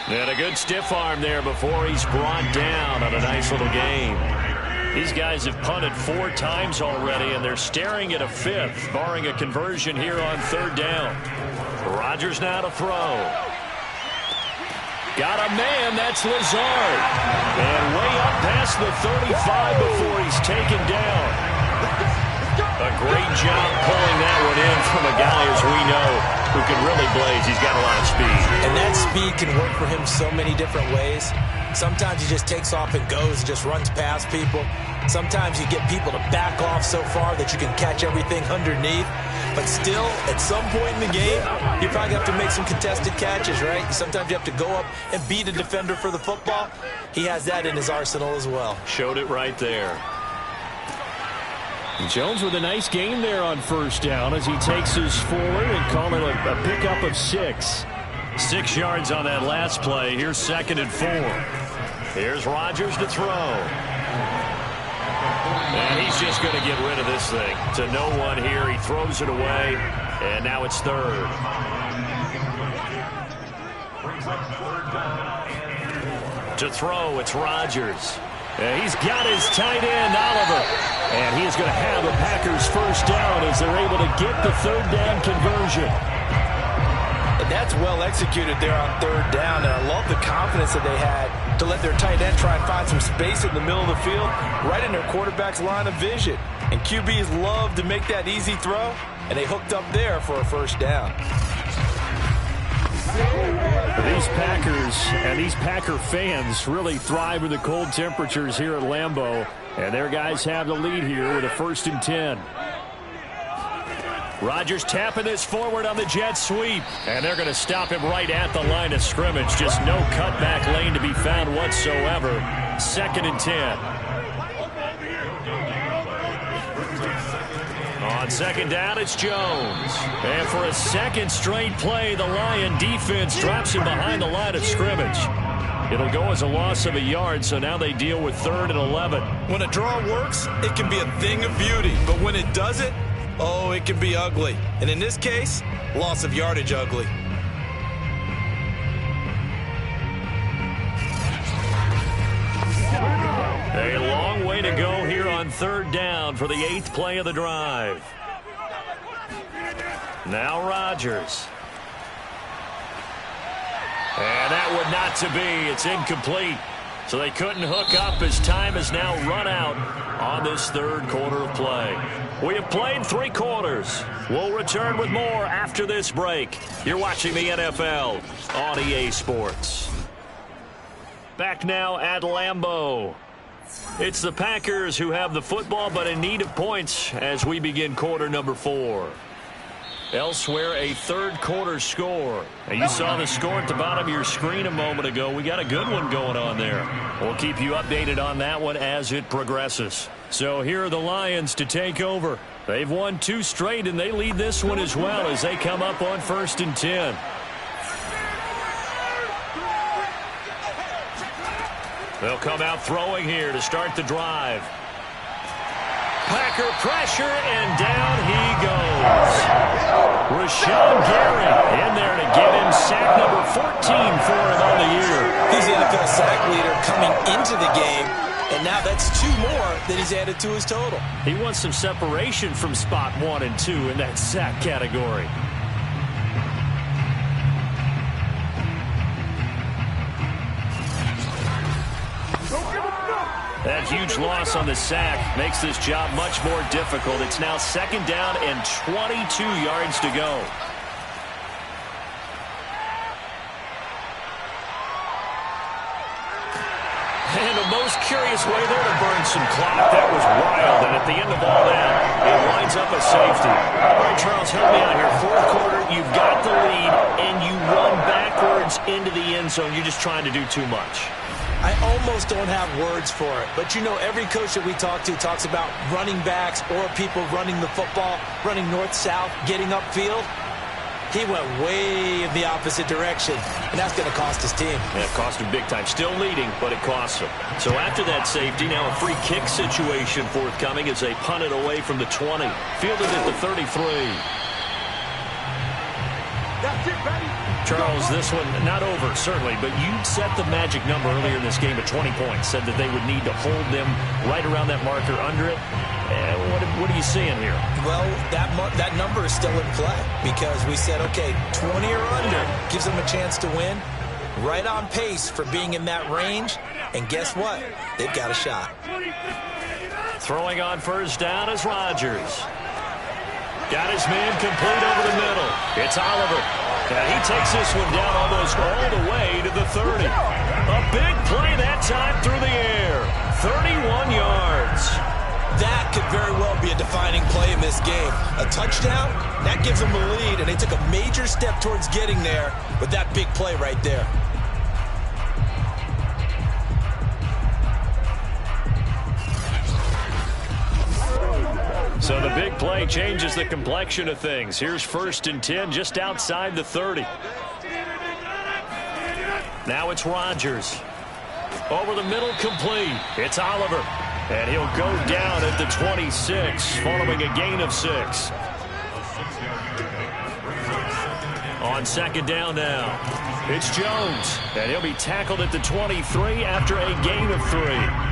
And a good stiff arm there before he's brought down on a nice little game. These guys have punted 4 times already, and they're staring at a 5th, barring a conversion here on 3rd down. Rodgers now to throw. Got a man, that's Lazard. And way up past the 35 before he's taken down. A great job pulling that one in from a guy, as we know, who can really blaze. He's got a lot of speed. And that speed can work for him so many different ways. Sometimes he just takes off and goes and just runs past people. Sometimes you get people to back off so far that you can catch everything underneath. But still, at some point in the game, you probably have to make some contested catches, right? Sometimes you have to go up and beat a defender for the football. He has that in his arsenal as well. Showed it right there. Jones with a nice gain there on first down as he takes us forward and call it a pickup of 6. 6 yards on that last play. Here's 2nd and 4. Here's Rodgers to throw. And he's just going to get rid of this thing. To no one here. He throws it away. And now it's 3rd. To throw, it's Rodgers. And he's got his tight end, Oliver. And he is going to have a Packers first down as they're able to get the 3rd down conversion. And that's well executed there on 3rd down. And I love the confidence that they had to let their tight end try and find some space in the middle of the field, right in their quarterback's line of vision. And QBs love to make that easy throw, and they hooked up there for a first down. These Packers and these Packer fans really thrive in the cold temperatures here at Lambeau. And their guys have the lead here with a 1st and 10. Rodgers tapping this forward on the jet sweep. And they're going to stop him right at the line of scrimmage. Just no cutback lane to be found whatsoever. 2nd and 10. On 2nd down, it's Jones. And for a 2nd straight play, the Lion defense drops him behind the line of scrimmage. It'll go as a loss of a yard, so now they deal with 3rd and 11. When a draw works, it can be a thing of beauty. But when it doesn't, oh, it can be ugly. And in this case, loss of yardage ugly. A long way to go here on 3rd down for the 8th play of the drive. Now Rodgers. And that would not to be. It's incomplete. So they couldn't hook up as time has now run out on this 3rd quarter of play. We have played 3 quarters. We'll return with more after this break. You're watching the NFL on EA Sports. Back now at Lambeau. It's the Packers who have the football, but in need of points as we begin quarter number 4. Elsewhere, a 3rd quarter score. And you saw the score at the bottom of your screen a moment ago. We got a good one going on there. We'll keep you updated on that one as it progresses. So here are the Lions to take over. They've won 2 straight, and they lead this one as well as they come up on 1st and 10. They'll come out throwing here to start the drive. Packer pressure, and down he goes. Rashawn Gary in there to get him sack number 14 for him on the year. He's the NFL sack leader coming into the game, and now that's 2 more that he's added to his total. He wants some separation from spot 1 and 2 in that sack category. That huge loss on the sack makes this job much more difficult. It's now 2nd down and 22 yards to go. And the most curious way there to burn some clock. That was wild. And at the end of all that, it winds up a safety. All right, Charles, help me out here. 4th quarter, you've got the lead, and you run backwards into the end zone. You're just trying to do too much. I almost don't have words for it. But, you know, every coach that we talk to talks about running backs or people running the football, running north-south, getting upfield. He went way in the opposite direction, and that's going to cost his team. Yeah, it cost him big time. Still leading, but it costs him. So after that safety, now a free kick situation forthcoming as they punt it away from the 20. Fielded at the 33. That's it, baby. Charles, this one not over, certainly, but you set the magic number earlier in this game at 20 points. Said that they would need to hold them right around that marker under it. What are you seeing here? Well, that number is still in play because we said, okay, 20 or under gives them a chance to win. Right on pace for being in that range. And guess what? They've got a shot. Throwing on 1st down is Rodgers. Got his man complete over the middle. It's Oliver. And he takes this one down almost all the way to the 30. A big play that time through the air. 31 yards. That could very well be a defining play in this game. A touchdown, that gives them the lead, and they took a major step towards getting there with that big play right there. So the big play changes the complexion of things. Here's 1st and 10 just outside the 30. Now it's Rodgers. Over the middle, complete. It's Oliver. And he'll go down at the 26 following a gain of 6. On 2nd down now, it's Jones. And he'll be tackled at the 23 after a gain of 3.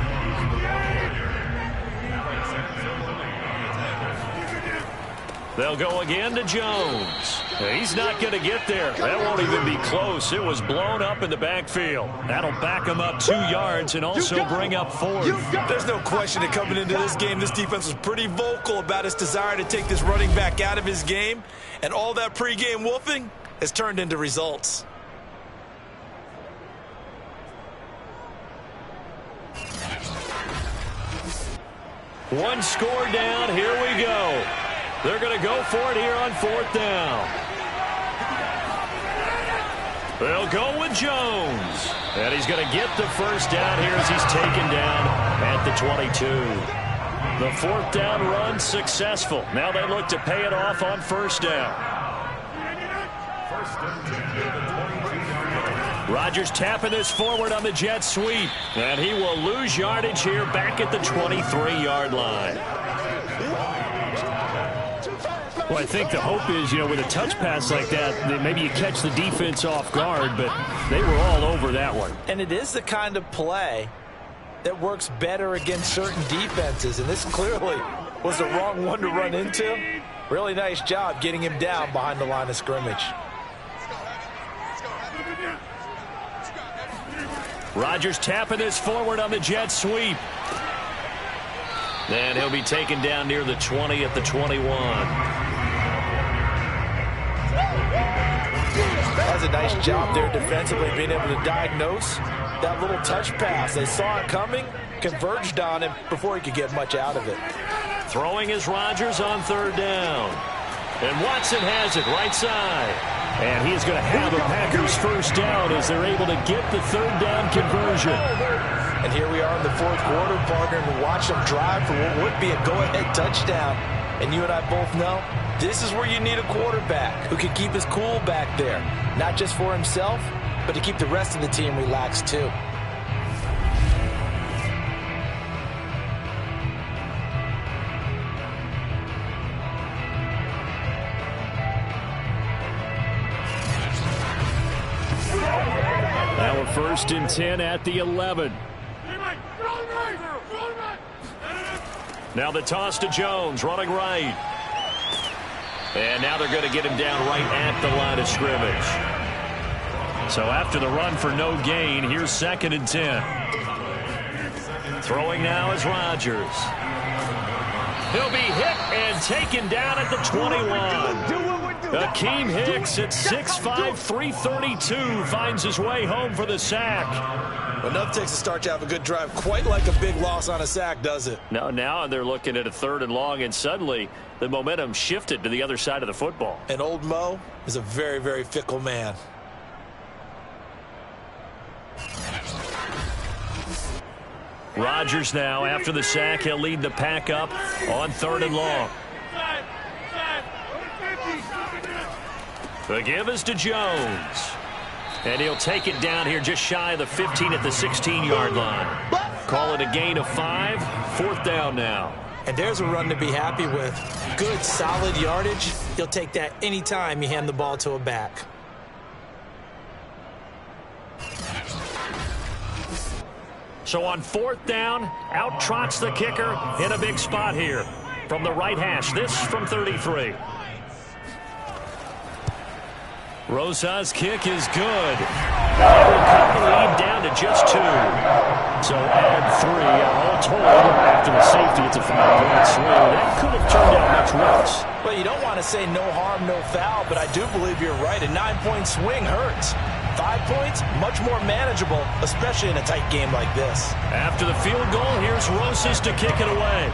They'll go again to Jones. He's not going to get there. That won't even be close. It was blown up in the backfield. That'll back him up 2 yards and also bring up 4. There's no question that coming into this game, this defense was pretty vocal about its desire to take this running back out of his game. And all that pregame wolfing has turned into results. One score down. Here we go. They're going to go for it here on 4th down. They'll go with Jones. And he's going to get the 1st down here as he's taken down at the 22. The 4th down run successful. Now they look to pay it off on 1st down. Rodgers tapping this forward on the jet sweep. And he will lose yardage here back at the 23-yard line. Well, I think the hope is, with a touch pass like that maybe you catch the defense off guard, but they were all over that one. And it is the kind of play that works better against certain defenses, and this clearly was the wrong one to run into. Really nice job getting him down behind the line of scrimmage. Rodgers tapping this forward on the jet sweep. And he'll be taken down near the 20 at the 21. That's a nice job there defensively, being able to diagnose that little touch pass. They saw it coming, converged on him before he could get much out of it. Throwing is Rodgers on 3rd down. And Watson has it right side. And he's going to have a Packers 1st down as they're able to get the 3rd down conversion. And here we are in the 4th quarter, partner, and watch them drive for what would be a go-ahead touchdown. And you and I both know this is where you need a quarterback who can keep his cool back there. Not just for himself, but to keep the rest of the team relaxed too. Now a 1st and 10 at the 11. Now the toss to Jones, running right. And now they're going to get him down right at the line of scrimmage. So after the run for no gain, here's 2nd and 10. Throwing now is Rodgers. He'll be hit and taken down at the 21. Akeem Hicks at 6'5", 332 finds his way home for the sack. Enough takes to start to have a good drive, quite like a big loss on a sack, does it? No, now they're looking at a 3rd and long, and suddenly the momentum shifted to the other side of the football. And old Mo is a very, very fickle man. Rodgers now, after the sack, he'll lead the pack up on 3rd and long. The give is to Jones. And he'll take it down here just shy of the 15 at the 16-yard line. Call it a gain of 5. 4th down now. And there's a run to be happy with. Good, solid yardage. You'll take that anytime you hand the ball to a back. So on 4th down, out trots the kicker in a big spot here. From the right hash, this from 33. Rosa's kick is good. That will cut the lead down to just 2. So add 3. All told, after the safety, it's a 5-point swing. That could have turned out much worse. Well, you don't want to say no harm, no foul, but I do believe you're right. A 9-point swing hurts. 5 points, much more manageable, especially in a tight game like this. After the field goal, here's Rosas to kick it away.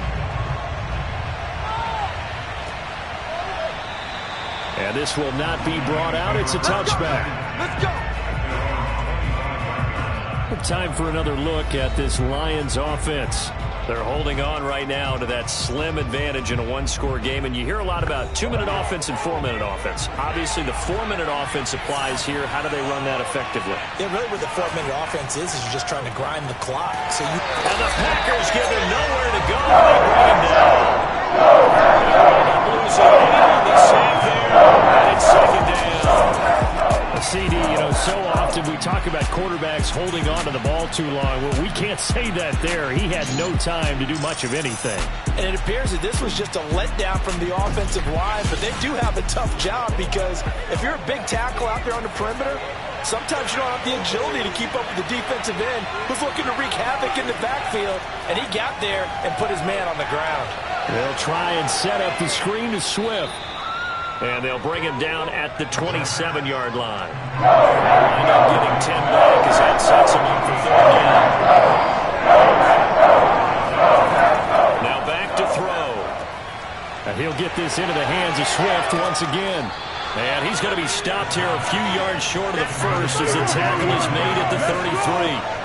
And this will not be brought out. It's a touchback. Let's go. Time for another look at this Lions offense. They're holding on right now to that slim advantage in a one-score game, and you hear a lot about 2-minute offense and 4-minute offense. Obviously, the 4-minute offense applies here. How do they run that effectively? Yeah, really what the 4-minute offense is you're just trying to grind the clock. And the Packers give him nowhere to go. They bring him down. They lose a lead on the sack there, and it's second down. CD, so often we talk about quarterbacks holding on to the ball too long. Well, we can't say that there. He had no time to do much of anything. And it appears that this was just a letdown from the offensive line, but they do have a tough job because if you're a big tackle out there on the perimeter, sometimes you don't have the agility to keep up with the defensive end who's looking to wreak havoc in the backfield, and he got there and put his man on the ground. They'll try and set up the screen to Swift. And they'll bring him down at the 27-yard line. Wind up getting 10 back as that sets him up for third down. Now back to throw. And he'll get this into the hands of Swift once again. And he's going to be stopped here a few yards short of the first as the tackle is made at the 33.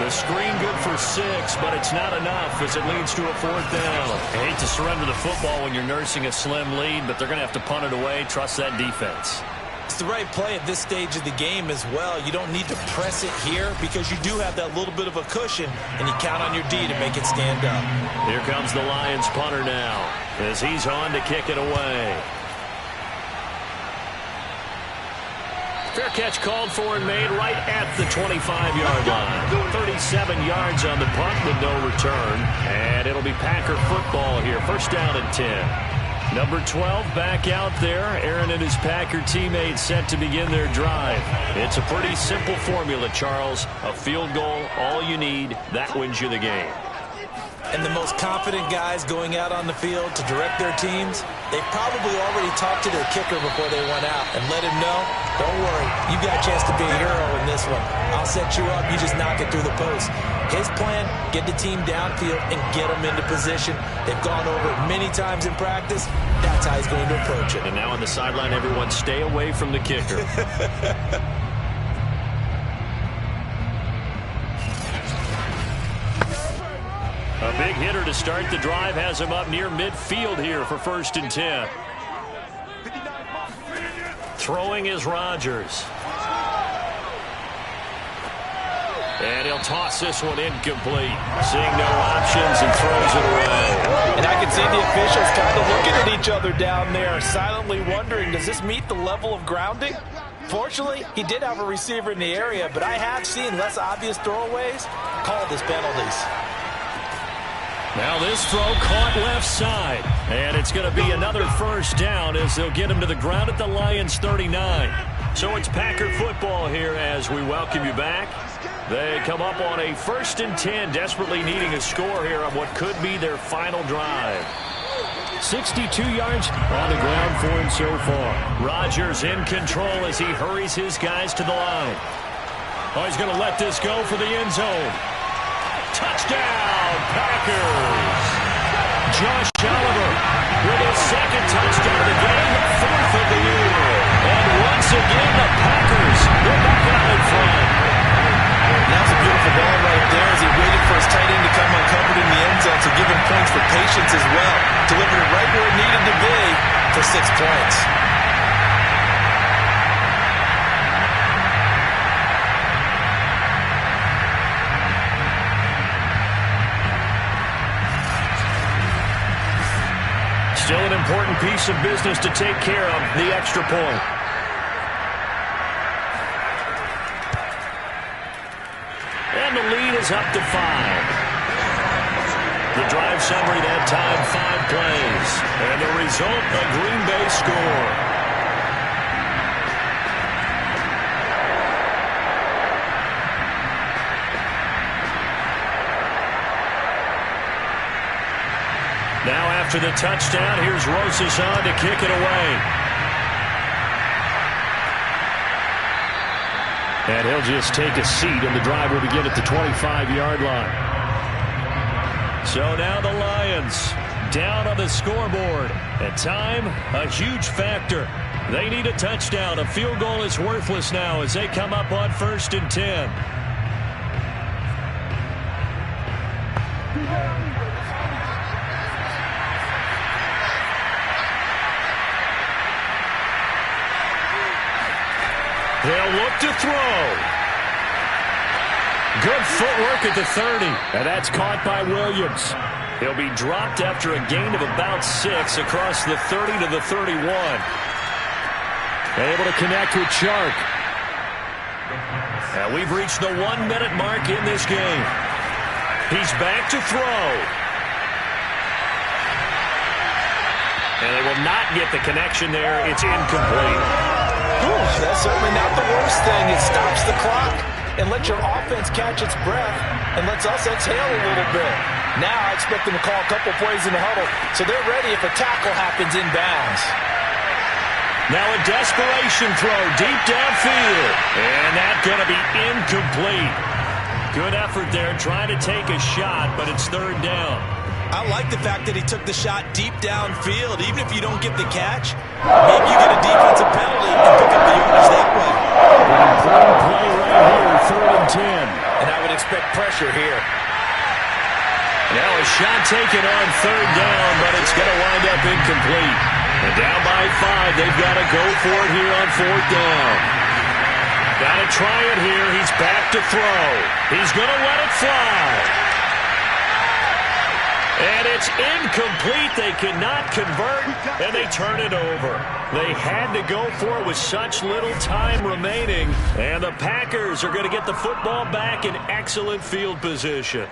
The screen good for 6, but it's not enough as it leads to a fourth down. I hate to surrender the football when you're nursing a slim lead, but they're going to have to punt it away. Trust that defense. It's the right play at this stage of the game as well. You don't need to press it here because you do have that little bit of a cushion, and you count on your D to make it stand up. Here comes the Lions punter now as he's on to kick it away. Fair catch called for and made right at the 25-yard line. 37 yards on the punt with no return. And it'll be Packer football here. First down and 10. Number 12 back out there. Aaron and his Packer teammates set to begin their drive. It's a pretty simple formula, Charles. A field goal, all you need. That wins you the game. And the most confident guys going out on the field to direct their teams, they probably already talked to their kicker before they went out and let him know, don't worry, you got a chance to be a hero in this one. I'll set you up, you just knock it through the post. His plan, get the team downfield and get them into position. They've gone over it many times in practice. That's how he's going to approach it. And now on the sideline, everyone stay away from the kicker. A big hitter to start the drive has him up near midfield here for first and 10. Throwing is Rodgers. And he'll toss this one incomplete. Seeing no options and throws it away. And I can see the officials kind of looking at each other down there, silently wondering, does this meet the level of grounding? Fortunately, he did have a receiver in the area, but I have seen less obvious throwaways called as penalties. Now this throw caught left side. And it's going to be another first down as they'll get him to the ground at the Lions 39. So it's Packer football here as we welcome you back. They come up on a first and 10, desperately needing a score here on what could be their final drive. 62 yards on the ground for him so far. Rodgers in control as he hurries his guys to the line. Oh, he's going to let this go for the end zone. Touchdown, Packers! Josh Oliver with his second touchdown of the game, fourth of the year. And once again, the Packers, they're back out in front. That's a beautiful ball right there as he waited for his tight end to come uncovered in the end zone to give him points for patience as well. Delivered it right where it needed to be for 6 points. Still an important piece of business to take care of, the extra point. And the lead is up to 5. The drive summary that time, 5 plays. And the result, a Green Bay score. Now after the touchdown, here's Rosas on to kick it away. And he'll just take a seat, and the drive will begin at the 25-yard line. So now the Lions down on the scoreboard. At time, a huge factor. They need a touchdown. A field goal is worthless now as they come up on first and 10. They'll look to throw. Good footwork at the 30. And that's caught by Williams. He'll be dropped after a gain of about 6 across the 30 to the 31. Able to connect with Chark. And we've reached the 1-minute mark in this game. He's back to throw. And they will not get the connection there. It's incomplete. Ooh, that's certainly not the worst thing. It stops the clock and lets your offense catch its breath and lets us exhale a little bit. Now I expect them to call a couple plays in the huddle so they're ready if a tackle happens inbounds. Now a desperation throw deep downfield. And that's going to be incomplete. Good effort there trying to take a shot, but it's third down. I like the fact that he took the shot deep downfield. Even if you don't get the catch, maybe you get a defensive penalty and pick up the yardage that way. An important play right here, 3rd and 10. And I would expect pressure here. Now a shot taken on 3rd down, but it's going to wind up incomplete. And down by 5, they've got to go for it here on 4th down. Got to try it here. He's back to throw. He's going to let it fly. And it's incomplete. They cannot convert, and they turn it over. They had to go for it with such little time remaining, and the Packers are going to get the football back in excellent field position.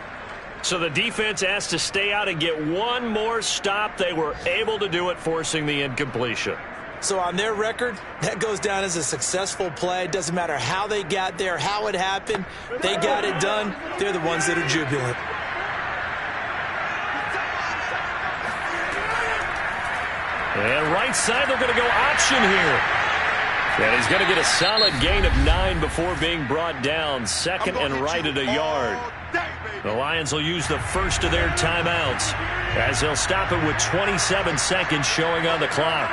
So the defense has to stay out and get one more stop. They were able to do it, forcing the incompletion. So on their record, that goes down as a successful play. It doesn't matter how they got there, how it happened. They got it done. They're the ones that are jubilant. And right side, they're going to go option here. And he's going to get a solid gain of 9 before being brought down. 2nd and right at a yard. The Lions will use the first of their timeouts as they'll stop it with 27 seconds showing on the clock.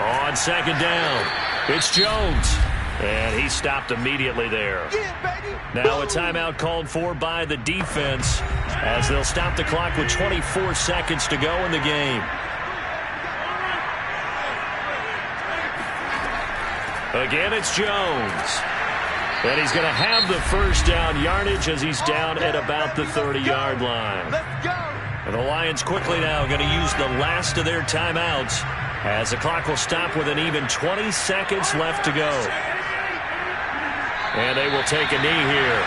On 2nd down, it's Jones. And he stopped immediately there. Now a timeout called for by the defense as they'll stop the clock with 24 seconds to go in the game. Again, it's Jones. And he's going to have the first down yardage as he's down at about the 30-yard line. And the Lions quickly now going to use the last of their timeouts as the clock will stop with an even 20 seconds left to go. And they will take a knee here.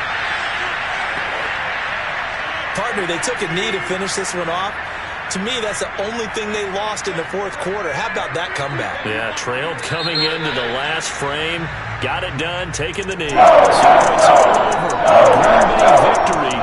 Partner, they took a knee to finish this one off. To me, that's the only thing they lost in the 4th quarter. How about that comeback? Yeah, trailed coming into the last frame. Got it done, taking the knee. So it's all over. Green Bay victory.